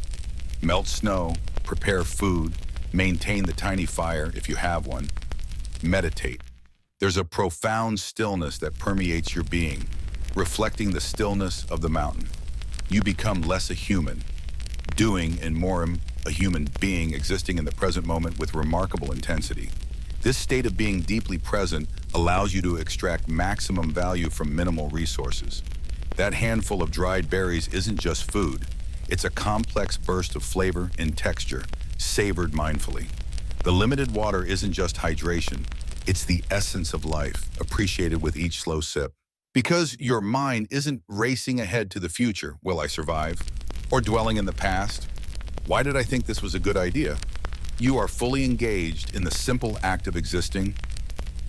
Melt snow, prepare food, maintain the tiny fire if you have one. Meditate. There's a profound stillness that permeates your being, reflecting the stillness of the mountain. You become less a human, doing and more a human being existing in the present moment with remarkable intensity. This state of being deeply present allows you to extract maximum value from minimal resources. That handful of dried berries isn't just food. It's a complex burst of flavor and texture, savored mindfully. The limited water isn't just hydration. It's the essence of life, appreciated with each slow sip. Because your mind isn't racing ahead to the future, will I survive? Or dwelling in the past, why did I think this was a good idea? You are fully engaged in the simple act of existing,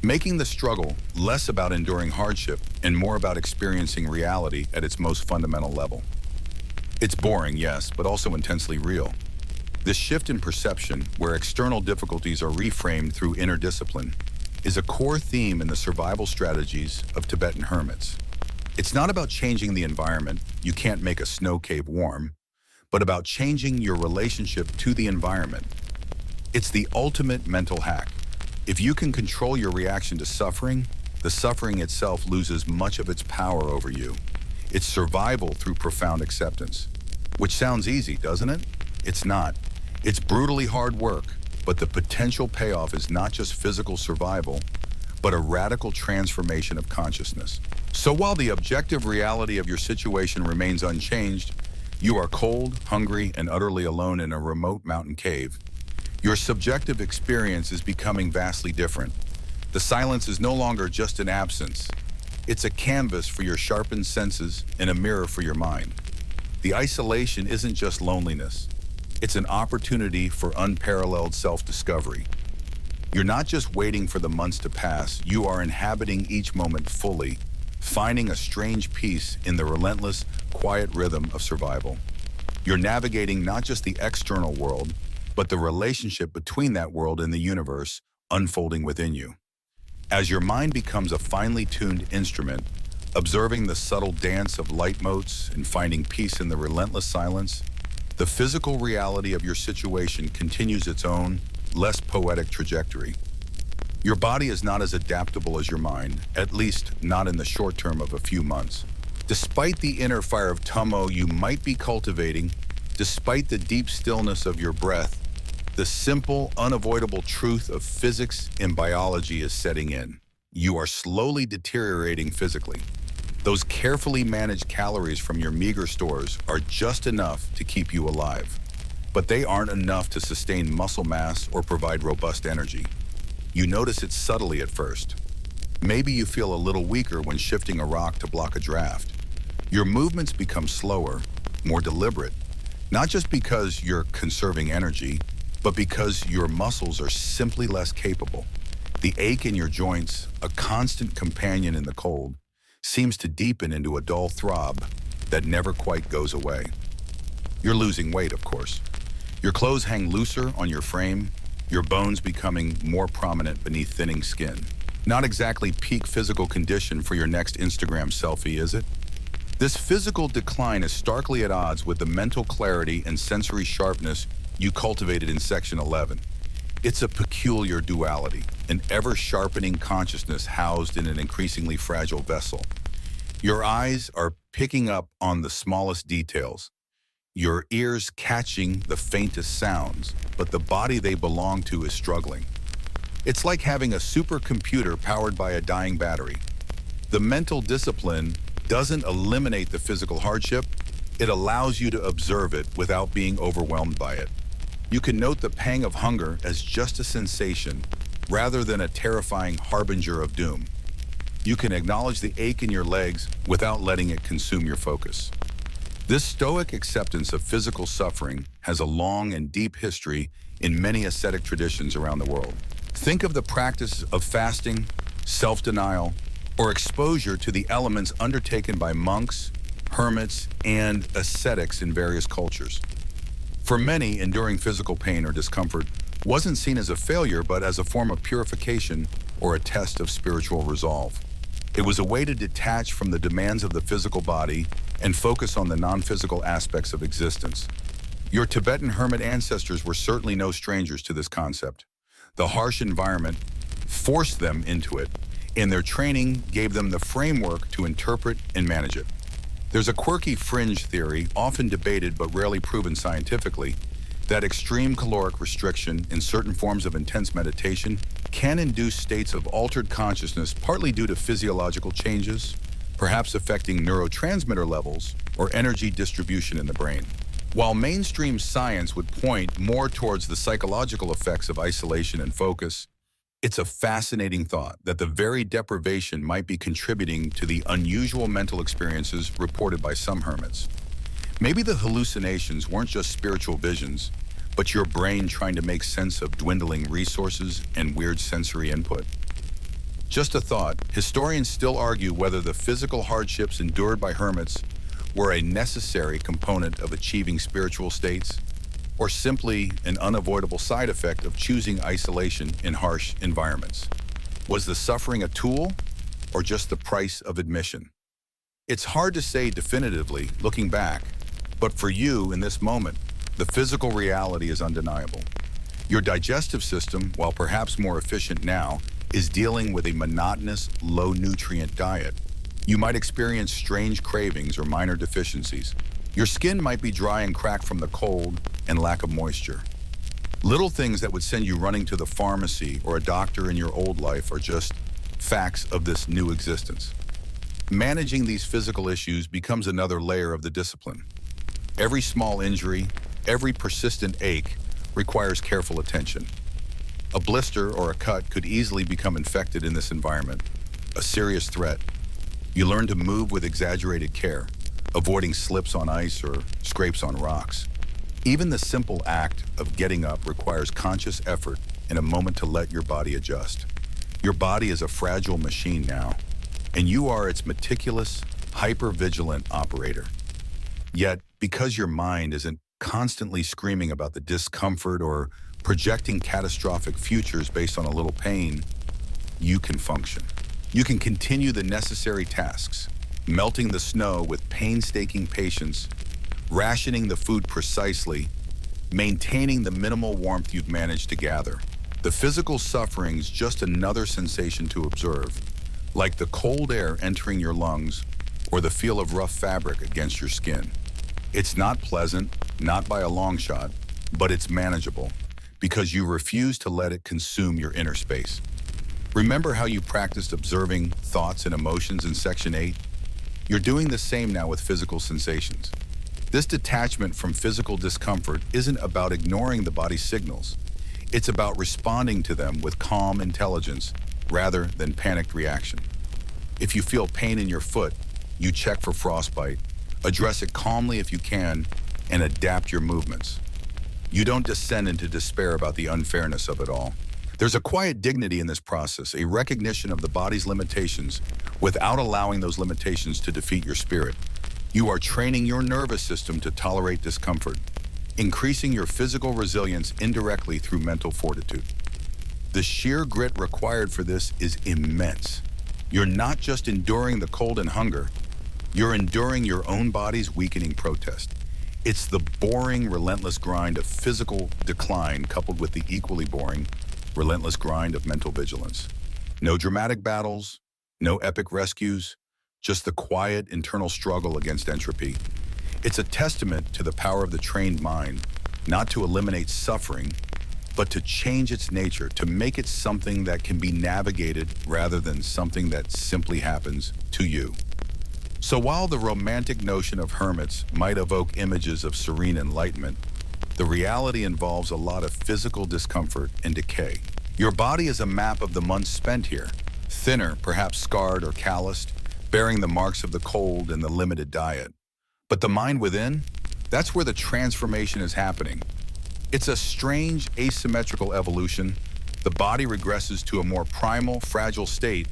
making the struggle less about enduring hardship and more about experiencing reality at its most fundamental level. It's boring, yes, but also intensely real. This shift in perception, where external difficulties are reframed through inner discipline, is a core theme in the survival strategies of Tibetan hermits. It's not about changing the environment, you can't make a snow cave warm, but about changing your relationship to the environment. It's the ultimate mental hack. If you can control your reaction to suffering, the suffering itself loses much of its power over you. It's survival through profound acceptance. Which sounds easy, doesn't it? It's not. It's brutally hard work, but the potential payoff is not just physical survival, but a radical transformation of consciousness. So while the objective reality of your situation remains unchanged, you are cold, hungry, and utterly alone in a remote mountain cave, your subjective experience is becoming vastly different. The silence is no longer just an absence. It's a canvas for your sharpened senses and a mirror for your mind. The isolation isn't just loneliness. It's an opportunity for unparalleled self-discovery. You're not just waiting for the months to pass, you are inhabiting each moment fully, finding a strange peace in the relentless, quiet rhythm of survival. You're navigating not just the external world, but the relationship between that world and the universe unfolding within you. As your mind becomes a finely tuned instrument, observing the subtle dance of light motes and finding peace in the relentless silence, the physical reality of your situation continues its own, less poetic trajectory. Your body is not as adaptable as your mind, at least not in the short term of a few months. Despite the inner fire of tummo you might be cultivating, despite the deep stillness of your breath, the simple, unavoidable truth of physics and biology is setting in. You are slowly deteriorating physically. Those carefully managed calories from your meager stores are just enough to keep you alive, but they aren't enough to sustain muscle mass or provide robust energy. You notice it subtly at first. Maybe you feel a little weaker when shifting a rock to block a draft. Your movements become slower, more deliberate, not just because you're conserving energy, but because your muscles are simply less capable. The ache in your joints, a constant companion in the cold, seems to deepen into a dull throb that never quite goes away. You're losing weight, of course. Your clothes hang looser on your frame, your bones becoming more prominent beneath thinning skin. Not exactly peak physical condition for your next Instagram selfie, is it? This physical decline is starkly at odds with the mental clarity and sensory sharpness you cultivated in Section 11. It's a peculiar duality, an ever-sharpening consciousness housed in an increasingly fragile vessel. Your eyes are picking up on the smallest details, your ears catching the faintest sounds, but the body they belong to is struggling. It's like having a supercomputer powered by a dying battery. The mental discipline doesn't eliminate the physical hardship, it allows you to observe it without being overwhelmed by it. You can note the pang of hunger as just a sensation, rather than a terrifying harbinger of doom. You can acknowledge the ache in your legs without letting it consume your focus. This stoic acceptance of physical suffering has a long and deep history in many ascetic traditions around the world. Think of the practice of fasting, self-denial, or exposure to the elements undertaken by monks, hermits, and ascetics in various cultures. For many, enduring physical pain or discomfort wasn't seen as a failure, but as a form of purification or a test of spiritual resolve. It was a way to detach from the demands of the physical body and focus on the non-physical aspects of existence. Your Tibetan hermit ancestors were certainly no strangers to this concept. The harsh environment forced them into it, and their training gave them the framework to interpret and manage it. There's a quirky fringe theory, often debated but rarely proven scientifically, that extreme caloric restriction in certain forms of intense meditation can induce states of altered consciousness, partly due to physiological changes, perhaps affecting neurotransmitter levels or energy distribution in the brain. While mainstream science would point more towards the psychological effects of isolation and focus, it's a fascinating thought that the very deprivation might be contributing to the unusual mental experiences reported by some hermits. Maybe the hallucinations weren't just spiritual visions, but your brain trying to make sense of dwindling resources and weird sensory input. Just a thought, historians still argue whether the physical hardships endured by hermits were a necessary component of achieving spiritual states, or simply an unavoidable side effect of choosing isolation in harsh environments. Was the suffering a tool, or just the price of admission? It's hard to say definitively looking back, but for you in this moment, the physical reality is undeniable. Your digestive system, while perhaps more efficient now, is dealing with a monotonous, low-nutrient diet. You might experience strange cravings or minor deficiencies. Your skin might be dry and cracked from the cold and lack of moisture. Little things that would send you running to the pharmacy or a doctor in your old life are just facts of this new existence. Managing these physical issues becomes another layer of the discipline. Every small injury, every persistent ache requires careful attention. A blister or a cut could easily become infected in this environment, a serious threat. You learn to move with exaggerated care, avoiding slips on ice or scrapes on rocks. Even the simple act of getting up requires conscious effort and a moment to let your body adjust. Your body is a fragile machine now, and you are its meticulous, hyper-vigilant operator. Yet, because your mind isn't constantly screaming about the discomfort or projecting catastrophic futures based on a little pain, you can function. You can continue the necessary tasks, melting the snow with painstaking patience, rationing the food precisely, maintaining the minimal warmth you've managed to gather. The physical suffering's just another sensation to observe, like the cold air entering your lungs or the feel of rough fabric against your skin. It's not pleasant, not by a long shot, but it's manageable because you refuse to let it consume your inner space. Remember how you practiced observing thoughts and emotions in Section 8? You're doing the same now with physical sensations. This detachment from physical discomfort isn't about ignoring the body's signals. It's about responding to them with calm intelligence rather than panicked reaction. If you feel pain in your foot, you check for frostbite, address it calmly if you can, and adapt your movements. You don't descend into despair about the unfairness of it all. There's a quiet dignity in this process, a recognition of the body's limitations without allowing those limitations to defeat your spirit. You are training your nervous system to tolerate discomfort, increasing your physical resilience indirectly through mental fortitude. The sheer grit required for this is immense. You're not just enduring the cold and hunger, you're enduring your own body's weakening protest. It's the boring, relentless grind of physical decline coupled with the equally boring, relentless grind of mental vigilance. No dramatic battles, no epic rescues, just the quiet internal struggle against entropy. It's a testament to the power of the trained mind, not to eliminate suffering, but to change its nature, to make it something that can be navigated rather than something that simply happens to you. So while the romantic notion of hermits might evoke images of serene enlightenment, the reality involves a lot of physical discomfort and decay. Your body is a map of the months spent here, thinner, perhaps scarred or calloused, bearing the marks of the cold and the limited diet. But the mind within, that's where the transformation is happening. It's a strange, asymmetrical evolution. The body regresses to a more primal, fragile state,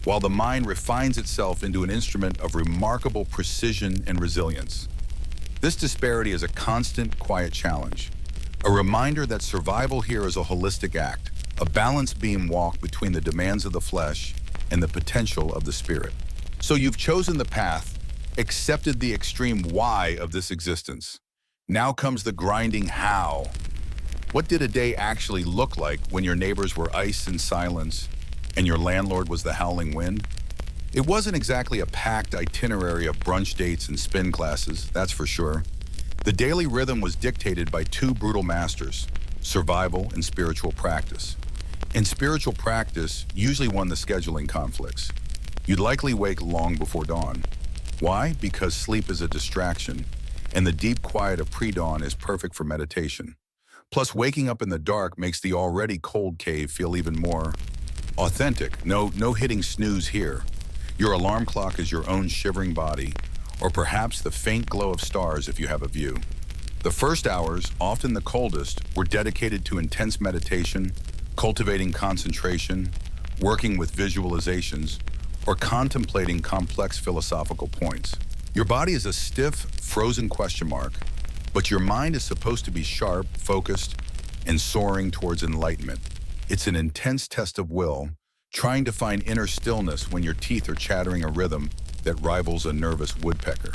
while the mind refines itself into an instrument of remarkable precision and resilience. This disparity is a constant, quiet challenge, a reminder that survival here is a holistic act, a balance beam walk between the demands of the flesh and the potential of the spirit. So you've chosen the path, accepted the extreme why of this existence. Now comes the grinding how. What did a day actually look like when your neighbors were ice and silence and your landlord was the howling wind? It wasn't exactly a packed itinerary of brunch dates and spin classes, that's for sure. The daily rhythm was dictated by two brutal masters, survival and spiritual practice. And spiritual practice usually won the scheduling conflicts. You'd likely wake long before dawn. Why? Because sleep is a distraction, and the deep quiet of pre-dawn is perfect for meditation. Plus, waking up in the dark makes the already cold cave feel even more authentic. No hitting snooze here. Your alarm clock is your own shivering body, or perhaps the faint glow of stars if you have a view. The first hours, often the coldest, were dedicated to intense meditation, cultivating concentration, working with visualizations, or contemplating complex philosophical points. Your body is a stiff, frozen question mark, but your mind is supposed to be sharp, focused, and soaring towards enlightenment. It's an intense test of will, trying to find inner stillness when your teeth are chattering a rhythm that rivals a nervous woodpecker.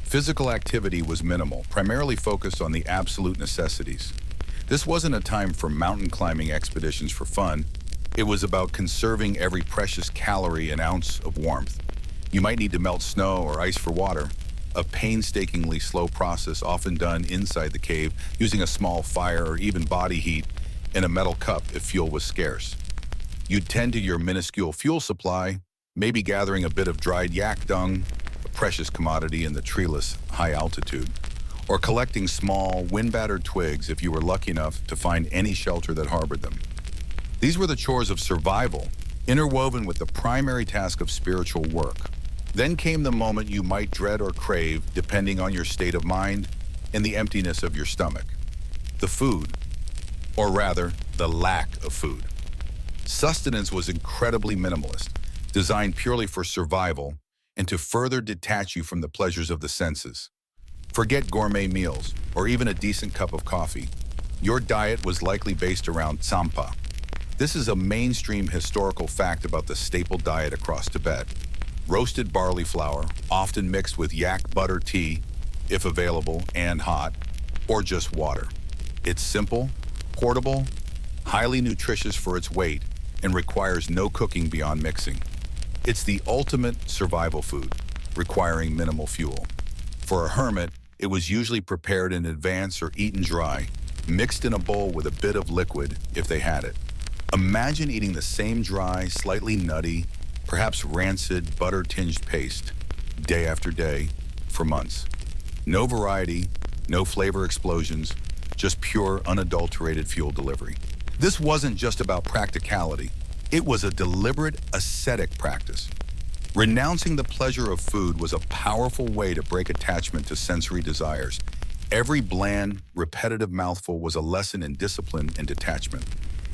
Physical activity was minimal, primarily focused on the absolute necessities. This wasn't a time for mountain climbing expeditions for fun. It was about conserving every precious calorie and ounce of warmth. You might need to melt snow or ice for water, a painstakingly slow process often done inside the cave using a small fire or even body heat in a metal cup if fuel was scarce. You'd tend to your minuscule fuel supply, maybe gathering a bit of dried yak dung, a precious commodity in the treeless high altitude, or collecting small, wind-battered twigs if you were lucky enough to find any shelter that harbored them. These were the chores of survival, interwoven with the primary task of spiritual work. Then came the moment you might dread or crave, depending on your state of mind and the emptiness of your stomach. The food, or rather, the lack of food. Sustenance was incredibly minimalist, designed purely for survival and to further detach you from the pleasures of the senses. Forget gourmet meals or even a decent cup of coffee. Your diet was likely based around tsampa. This is a mainstream historical fact about the staple diet across Tibet. Roasted barley flour, often mixed with yak butter tea, if available and hot, or just water. It's simple, portable, highly nutritious for its weight, and requires no cooking beyond mixing. It's the ultimate survival food, requiring minimal fuel. For a hermit, it was usually prepared in advance or eaten dry, mixed in a bowl with a bit of liquid if they had it. Imagine eating the same dry, slightly nutty, perhaps rancid, butter-tinged paste, day after day, for months. No variety, no flavor explosions, just pure, unadulterated fuel delivery. This wasn't just about practicality. It was a deliberate ascetic practice. Renouncing the pleasure of food was a powerful way to break attachment to sensory desires. Every bland, repetitive mouthful was a lesson in discipline and detachment.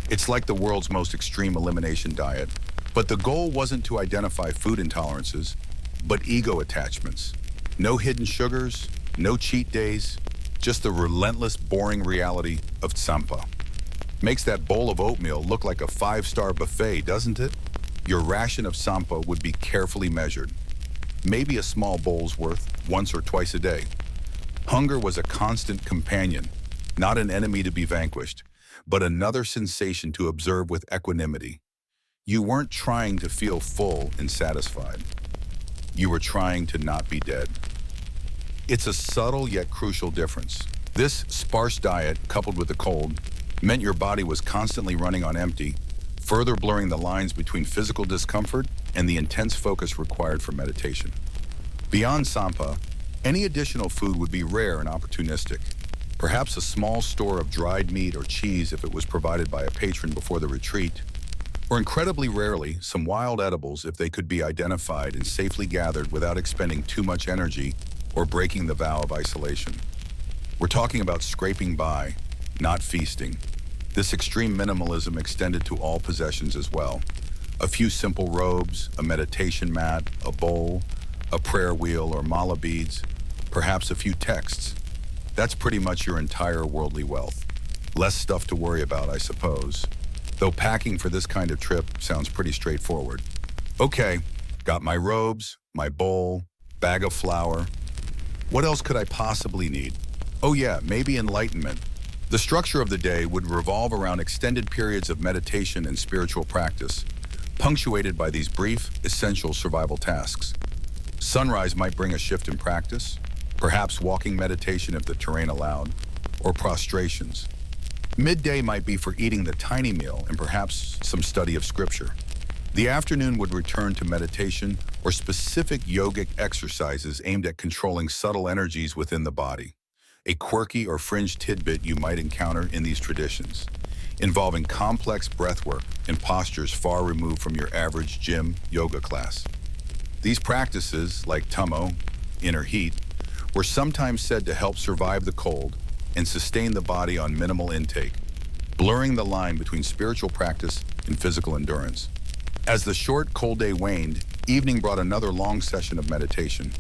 It's like the world's most extreme elimination diet, but the goal wasn't to identify food intolerances, but ego attachments. No hidden sugars, no cheat days, just the relentless, boring reality of tsampa. Makes that bowl of oatmeal look like a 5-star buffet, doesn't it? Your ration of tsampa would be carefully measured. Maybe a small bowl's worth, once or twice a day. Hunger was a constant companion, not an enemy to be vanquished, but another sensation to observe with equanimity. You weren't trying to feel full and satisfied. You were trying to not be dead. It's a subtle yet crucial difference. This sparse diet, coupled with the cold, meant your body was constantly running on empty, further blurring the lines between physical discomfort and the intense focus required for meditation. Beyond sampa, any additional food would be rare and opportunistic. Perhaps a small store of dried meat or cheese if it was provided by a patron before the retreat, or incredibly rarely, some wild edibles if they could be identified and safely gathered without expending too much energy or breaking the vow of isolation. We're talking about scraping by, not feasting. This extreme minimalism extended to all possessions as well. A few simple robes, a meditation mat, a bowl, a prayer wheel or mala beads, perhaps a few texts. That's pretty much your entire worldly wealth. Less stuff to worry about, I suppose. Though packing for this kind of trip sounds pretty straightforward. Okay, got my robes, my bowl, bag of flour. What else could I possibly need? Oh yeah, maybe enlightenment. The structure of the day would revolve around extended periods of meditation and spiritual practice, punctuated by these brief, essential survival tasks. Sunrise might bring a shift in practice, perhaps walking meditation if the terrain allowed, or prostrations. Midday might be for eating the tiny meal and perhaps some study of scripture. The afternoon would return to meditation or specific yogic exercises aimed at controlling subtle energies within the body. A quirky or fringe tidbit you might encounter in these traditions, involving complex breathwork and postures far removed from your average gym yoga class. These practices, like tummo, inner heat, were sometimes said to help survive the cold and sustain the body on minimal intake, blurring the line between spiritual practice and physical endurance. As the short, cold day waned, evening brought another long session of meditation,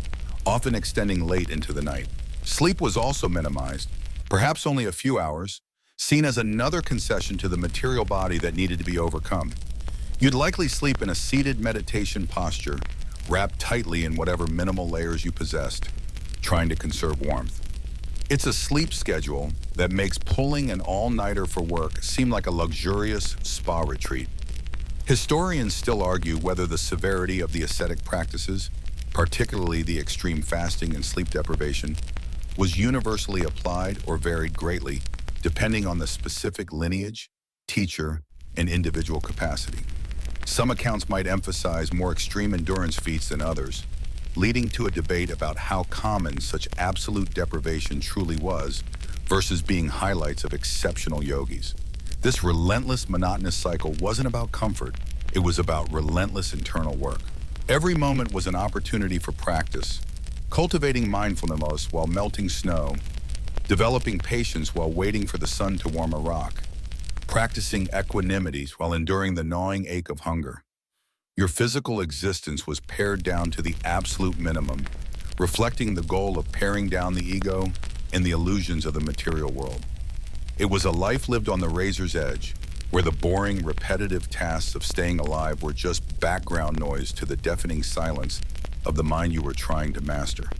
often extending late into the night. Sleep was also minimized, perhaps only a few hours, seen as another concession to the material body that needed to be overcome. You'd likely sleep in a seated meditation posture, wrapped tightly in whatever minimal layers you possessed, trying to conserve warmth. It's a sleep schedule that makes pulling an all-nighter for work seem like a luxurious spa retreat. Historians still argue whether the severity of the ascetic practices, particularly the extreme fasting and sleep deprivation, was universally applied or varied greatly, depending on the specific lineage, teacher, and individual capacity. Some accounts might emphasize more extreme endurance feats than others, leading to a debate about how common such absolute deprivation truly was versus being highlights of exceptional yogis. This relentless, monotonous cycle wasn't about comfort, it was about relentless internal work. Every moment was an opportunity for practice, cultivating mindfulness while melting snow, developing patience while waiting for the sun to warm a rock, practicing equanimity while enduring the gnawing ache of hunger. Your physical existence was pared down to the absolute minimum, reflecting the goal of paring down the ego and the illusions of the material world. It was a life lived on the razor's edge, where the boring, repetitive tasks of staying alive were just background noise to the deafening silence of the mind you were trying to master.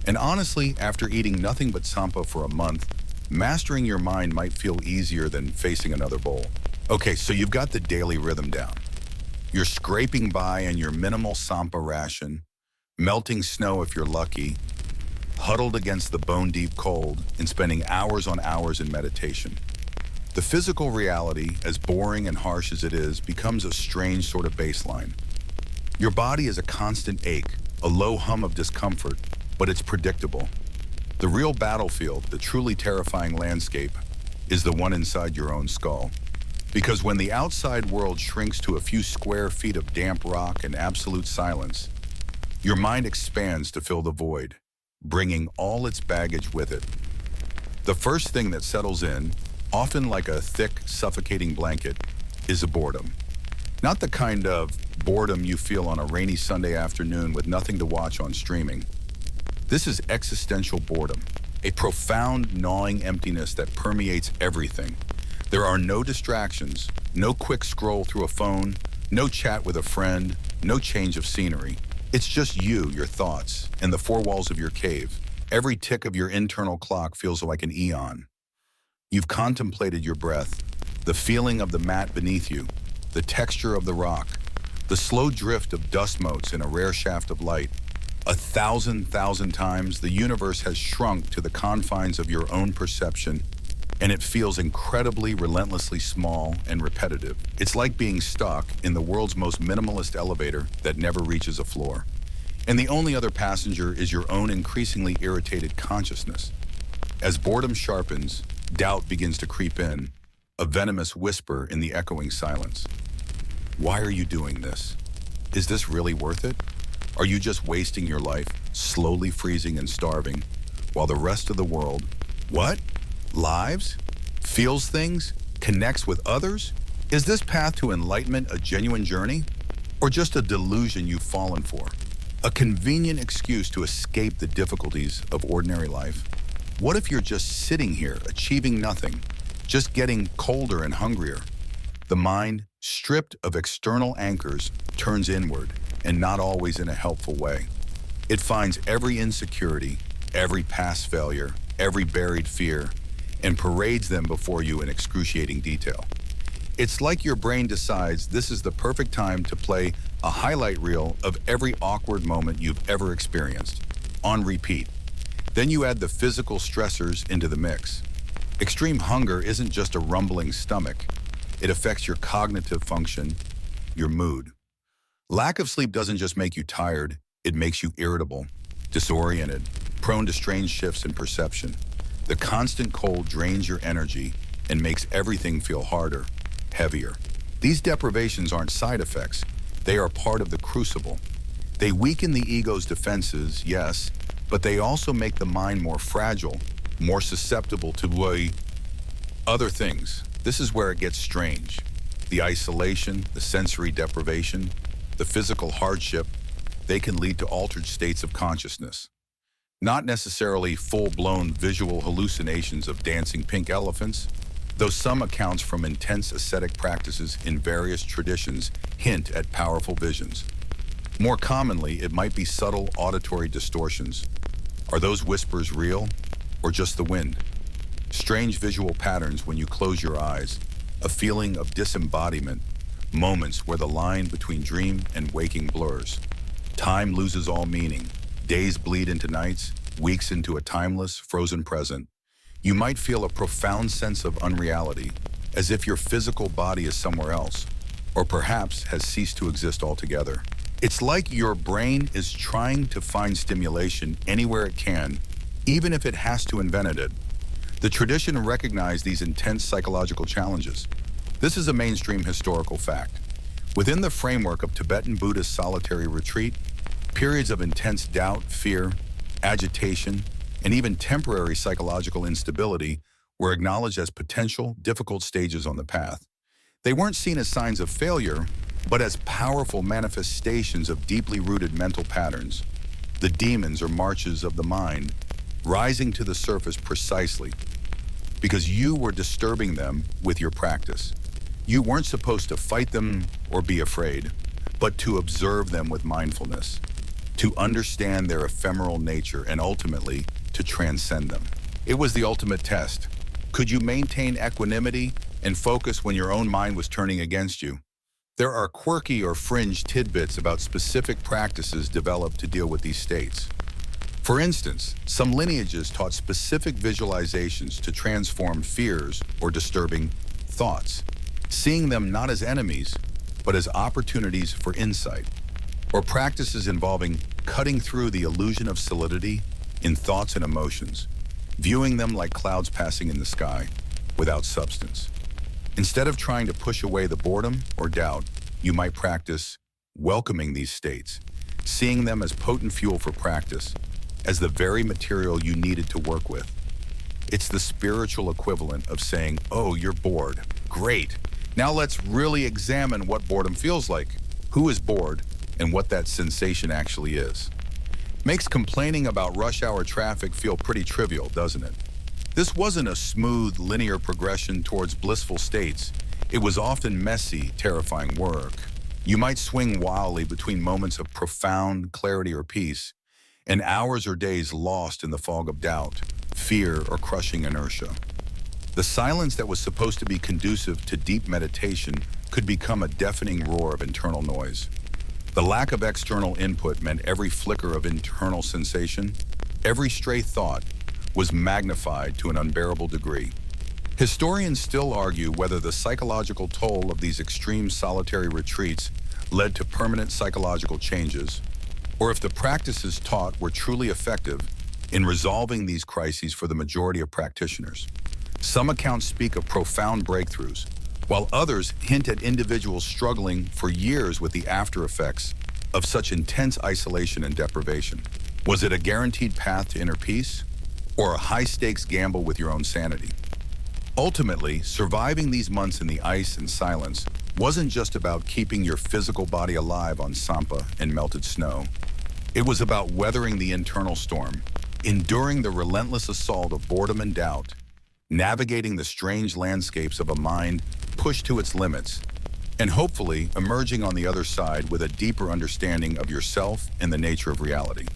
And honestly, after eating nothing but sampa for a month, mastering your mind might feel easier than facing another bowl. Okay, so you've got the daily rhythm down. You're scraping by in your minimal sampa ration, melting snow if you're lucky, huddled against the bone-deep cold, and spending hours on hours in meditation. The physical reality, as boring and harsh as it is, becomes a strange sort of baseline. Your body is a constant ache, a low hum of discomfort, but it's predictable. The real battlefield, the truly terrifying landscape, is the one inside your own skull. Because when the outside world shrinks to a few square feet of damp rock and absolute silence, your mind expands to fill the void, bringing all its baggage with it. The first thing that settles in, often like a thick, suffocating blanket, is a boredom. Not the kind of boredom you feel on a rainy Sunday afternoon with nothing to watch on streaming. This is existential boredom, a profound, gnawing emptiness that permeates everything. There are no distractions, no quick scroll through a phone, no chat with a friend, no change of scenery. It's just you, your thoughts, and the four walls of your cave. Every tick of your internal clock feels like an eon. You've contemplated your breath, the feeling of the mat beneath you, the texture of the rock, the slow drift of dust motes in a rare shaft of light. A thousand times, the universe has shrunk to the confines of your own perception, and it feels incredibly, relentlessly small and repetitive. It's like being stuck in the world's most minimalist elevator that never reaches a floor. And the only other passenger is your own increasingly irritated consciousness. As boredom sharpens, doubt begins to creep in, a venomous whisper in the echoing silence. Why are you doing this? Is this really worth it? Are you just wasting your life, slowly freezing and starving, while the rest of the world, what? Lives? Feels things? Connects with others? Is this path to enlightenment a genuine journey? Or just a delusion you've fallen for? A convenient excuse to escape the difficulties of ordinary life? What if you're just sitting here, achieving nothing, just getting colder and hungrier? The mind, stripped of external anchors, turns inward, and not always in a helpful way. It finds every insecurity, every past failure, every buried fear, and parades them before you in excruciating detail. It's like your brain decides this is the perfect time to play a highlight reel of every awkward moment you've ever experienced, on repeat. Then you add the physical stressors into the mix. Extreme hunger isn't just a rumbling stomach. It affects your cognitive function, your mood. Lack of sleep doesn't just make you tired, it makes you irritable, disoriented, prone to strange shifts in perception. The constant cold drains your energy and makes everything feel harder, heavier. These deprivations aren't side effects, they are part of the crucible. They weaken the ego's defenses, yes, but they also make the mind more fragile, more susceptible to other things. This is where it gets strange. The isolation, the sensory deprivation, the physical hardship, they can lead to altered states of consciousness. Not necessarily full-blown visual hallucinations of dancing pink elephants, though some accounts from intense ascetic practices in various traditions hint at powerful visions. More commonly, it might be subtle auditory distortions. Are those whispers real, or just the wind? Strange visual patterns when you close your eyes, a feeling of disembodiment, moments where the line between dream and waking blurs. Time loses all meaning. Days bleed into nights, weeks into a timeless, frozen present. You might feel a profound sense of unreality, as if your physical body is somewhere else, or perhaps has ceased to exist altogether. It's like your brain is trying to find stimulation anywhere it can, even if it has to invent it. The tradition recognized these intense psychological challenges. This is a mainstream historical fact. Within the framework of Tibetan Buddhist solitary retreat, periods of intense doubt, fear, agitation, and even temporary psychological instability were acknowledged as potential, difficult stages on the path. They weren't seen as signs of failure, but as powerful manifestations of deeply rooted mental patterns, the demons or marches of the mind, rising to the surface precisely because you were disturbing them with your practice. You weren't supposed to fight them or be afraid, but to observe them with mindfulness, to understand their ephemeral nature and ultimately to transcend them. It was the ultimate test. Could you maintain equanimity and focus when your own mind was turning against you? There are quirky or fringe tidbits about specific practices developed to deal with these states. For instance, some lineages taught specific visualizations to transform fears or disturbing thoughts, seeing them not as enemies, but as opportunities for insight, or practices involving cutting through the illusion of solidity in thoughts and emotions, viewing them like clouds passing in the sky without substance. Instead of trying to push away the boredom or doubt, you might practice welcoming these states, seeing them as potent fuel for practice, as the very material you needed to work with. It's the spiritual equivalent of saying, "Oh, you're bored. Great. Now let's really examine what boredom feels like, who is bored, and what that sensation actually is." Makes complaining about rush hour traffic feel pretty trivial, doesn't it? This wasn't a smooth, linear progression towards blissful states. It was often messy, terrifying work. You might swing wildly between moments of profound clarity or peace, and hours or days lost in the fog of doubt, fear, or crushing inertia. The silence that was supposed to be conducive to deep meditation could become a deafening roar of internal noise. The lack of external input meant every flicker of internal sensation, every stray thought, was magnified to an unbearable degree. Historians still argue whether the psychological toll of these extreme solitary retreats led to permanent psychological changes, or if the practices taught were truly effective in resolving these crises for the majority of practitioners. Some accounts speak of profound breakthroughs, while others hint at individuals struggling for years with the after effects of such intense isolation and deprivation. Was it a guaranteed path to inner peace, or a high-stakes gamble with your own sanity? Ultimately, surviving these months in the ice and silence wasn't just about keeping your physical body alive on sampa and melted snow. It was about weathering the internal storm, enduring the relentless assault of boredom and doubt, navigating the strange landscapes of a mind pushed to its limits, and hopefully emerging on the other side with a deeper understanding of yourself and the nature of reality.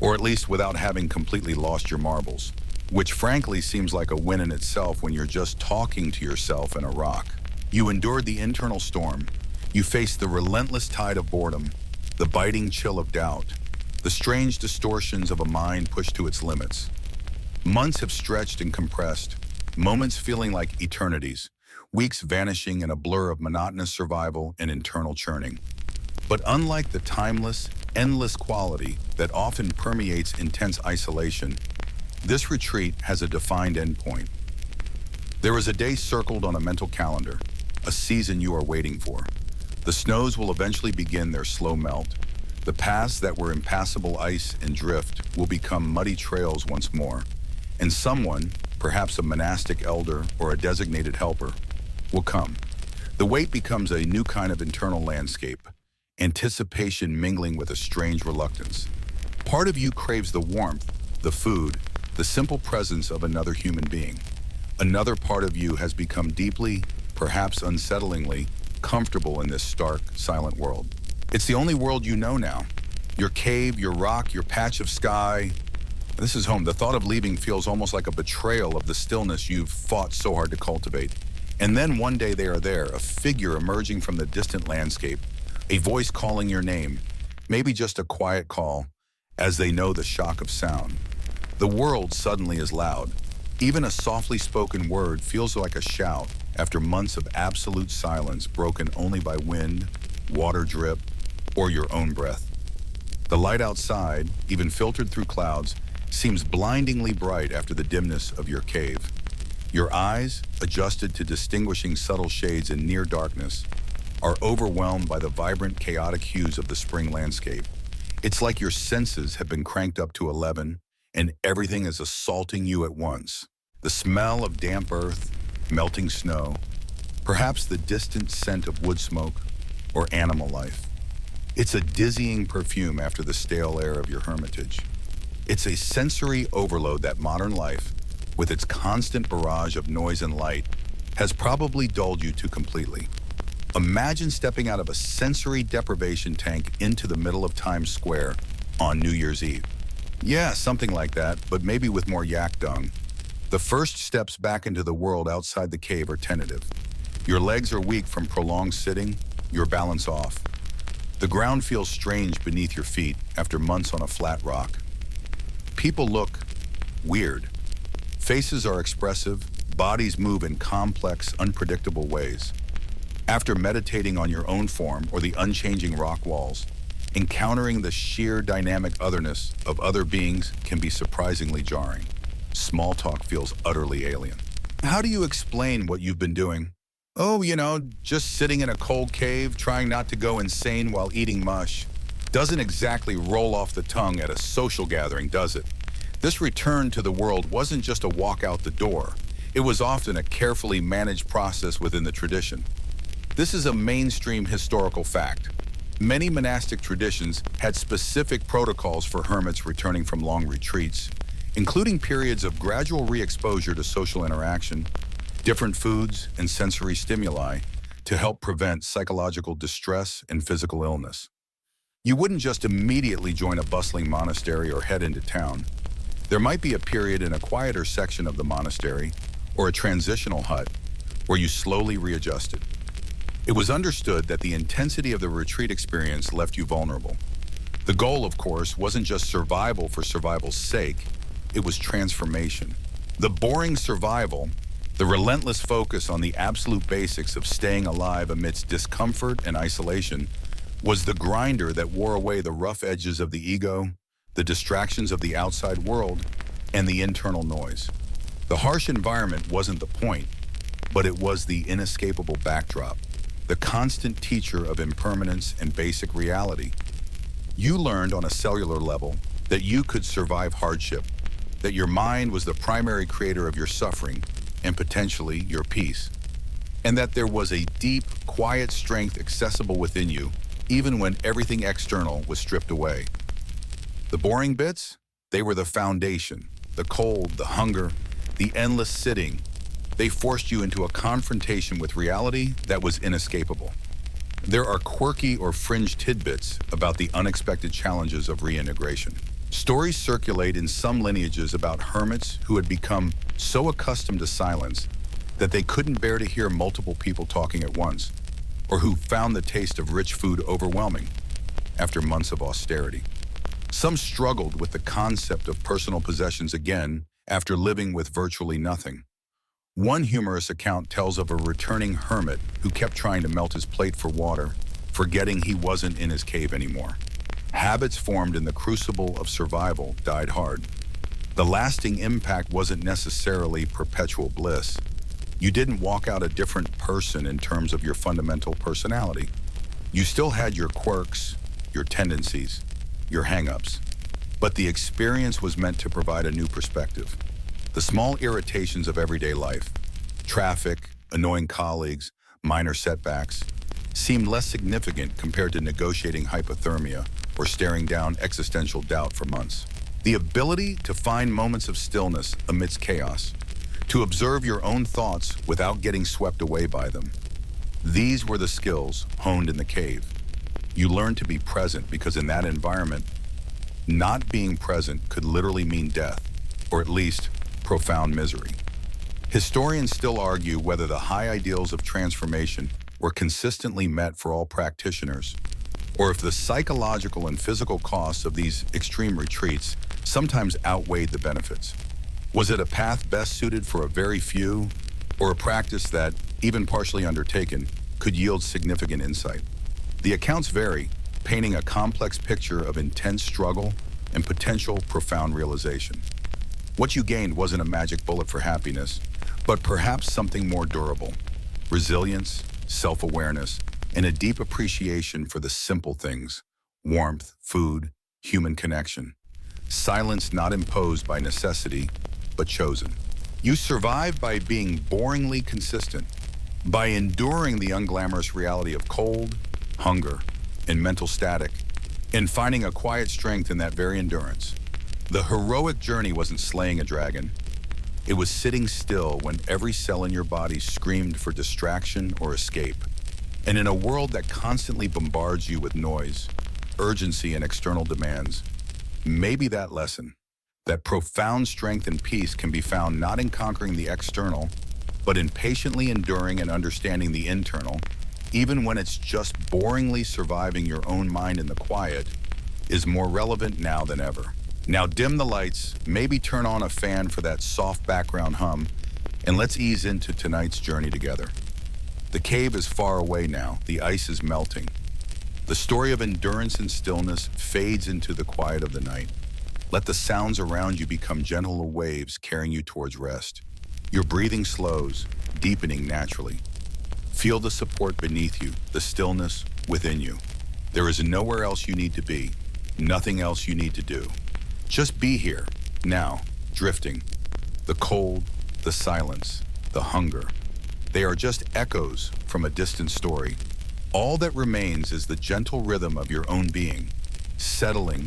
Or at least without having completely lost your marbles, which frankly seems like a win in itself when you're just talking to yourself in a rock. You endured the internal storm. You faced the relentless tide of boredom, the biting chill of doubt, the strange distortions of a mind pushed to its limits. Months have stretched and compressed, moments feeling like eternities, weeks vanishing in a blur of monotonous survival and internal churning. But unlike the timeless, endless quality that often permeates intense isolation, this retreat has a defined endpoint. There is a day circled on a mental calendar, a season you are waiting for. The snows will eventually begin their slow melt. The paths that were impassable ice and drift will become muddy trails once more. And someone, perhaps a monastic elder or a designated helper, will come. The wait becomes a new kind of internal landscape, anticipation mingling with a strange reluctance. Part of you craves the warmth, the food, the simple presence of another human being. Another part of you has become deeply, perhaps unsettlingly, comfortable in this stark, silent world. It's the only world you know now. Your cave, your rock, your patch of sky. This is home. The thought of leaving feels almost like a betrayal of the stillness you've fought so hard to cultivate. And then one day they are there, a figure emerging from the distant landscape, a voice calling your name, maybe just a quiet call, as they know the shock of sound. The world suddenly is loud. Even a softly spoken word feels like a shout after months of absolute silence broken only by wind, water drip, or your own breath. The light outside, even filtered through clouds, seems blindingly bright after the dimness of your cave. Your eyes, adjusted to distinguishing subtle shades in near darkness, are overwhelmed by the vibrant, chaotic hues of the spring landscape. It's like your senses have been cranked up to 11, and everything is assaulting you at once. The smell of damp earth, melting snow, perhaps the distant scent of wood smoke or animal life. It's a dizzying perfume after the stale air of your hermitage. It's a sensory overload that modern life, with its constant barrage of noise and light, has probably dulled you to completely. Imagine stepping out of a sensory deprivation tank into the middle of Times Square on New Year's Eve. Yeah, something like that, but maybe with more yak dung. The first steps back into the world outside the cave are tentative. Your legs are weak from prolonged sitting, your balance off. The ground feels strange beneath your feet after months on a flat rock. People look weird. Faces are expressive, bodies move in complex, unpredictable ways. After meditating on your own form or the unchanging rock walls, encountering the sheer dynamic otherness of other beings can be surprisingly jarring. Small talk feels utterly alien. How do you explain what you've been doing? Oh, just sitting in a cold cave, trying not to go insane while eating mush. Doesn't exactly roll off the tongue at a social gathering, does it? This return to the world wasn't just a walk out the door. It was often a carefully managed process within the tradition. This is a mainstream historical fact. Many monastic traditions had specific protocols for hermits returning from long retreats, including periods of gradual re-exposure to social interaction, different foods, and sensory stimuli to help prevent psychological distress and physical illness. You wouldn't just immediately join a bustling monastery or head into town. There might be a period in a quieter section of the monastery or a transitional hut where you slowly readjusted. It was understood that the intensity of the retreat experience left you vulnerable. The goal, of course, wasn't just survival for survival's sake, it was transformation. The boring survival, the relentless focus on the absolute basics of staying alive amidst discomfort and isolation, was the grinder that wore away the rough edges of the ego, the distractions of the outside world, and the internal noise. The harsh environment wasn't the point, but it was the inescapable backdrop, the constant teacher of impermanence and basic reality. You learned on a cellular level that you could survive hardship, that your mind was the primary creator of your suffering and potentially your peace, and that there was a deep, quiet strength accessible within you, even when everything external was stripped away. The boring bits? They were the foundation, the cold, the hunger, the endless sitting. They forced you into a confrontation with reality that was inescapable. There are quirky or fringe tidbits about the unexpected challenges of reintegration. Stories circulate in some lineages about hermits who had become so accustomed to silence that they couldn't bear to hear multiple people talking at once, or who found the taste of rich food overwhelming after months of austerity. Some struggled with the concept of personal possessions again after living with virtually nothing. One humorous account tells of a returning hermit who kept trying to melt his plate for water, forgetting he wasn't in his cave anymore. Habits formed in the crucible of survival died hard. The lasting impact wasn't necessarily perpetual bliss. You didn't walk out a different person in terms of your fundamental personality. You still had your quirks, your tendencies, your hang-ups. But the experience was meant to provide a new perspective. The small irritations of everyday life, traffic, annoying colleagues, minor setbacks, seemed less significant compared to negotiating hypothermia or staring down existential doubt for months. The ability to find moments of stillness amidst chaos, to observe your own thoughts without getting swept away by them. These were the skills honed in the cave. You learned to be present because in that environment, not being present could literally mean death, or at least profound misery. Historians still argue whether the high ideals of transformation were consistently met for all practitioners, or if the psychological and physical costs of these extreme retreats sometimes outweighed the benefits. Was it a path best suited for a very few, or a practice that, even partially undertaken, could yield significant insight? The accounts vary, painting a complex picture of intense struggle and potential profound realization. What you gained wasn't a magic bullet for happiness, but perhaps something more durable: resilience, self-awareness, and a deep appreciation for the simple things: warmth, food, human connection. Silence not imposed by necessity, but chosen. You survive by being boringly consistent, by enduring the unglamorous reality of cold, hunger, and mental static, and finding a quiet strength in that very endurance. The heroic journey wasn't slaying a dragon. It was sitting still when every cell in your body screamed for distraction or escape. And in a world that constantly bombards you with noise, urgency, and external demands, maybe that lesson, that profound strength and peace, can be found not in conquering the external, but in patiently enduring and understanding the internal, even when it's just boringly surviving your own mind in the quiet, is more relevant now than ever. Now dim the lights, maybe turn on a fan for that soft background hum, and let's ease into tonight's journey together. The cave is far away now, the ice is melting. The story of endurance and stillness fades into the quiet of the night. Let the sounds around you become gentle waves carrying you towards rest. Your breathing slows, deepening naturally. Feel the support beneath you, the stillness within you. There is nowhere else you need to be, nothing else you need to do. Just be here, now, drifting. The cold, the silence, the hunger. They are just echoes from a distant story. All that remains is the gentle rhythm of your own being, settling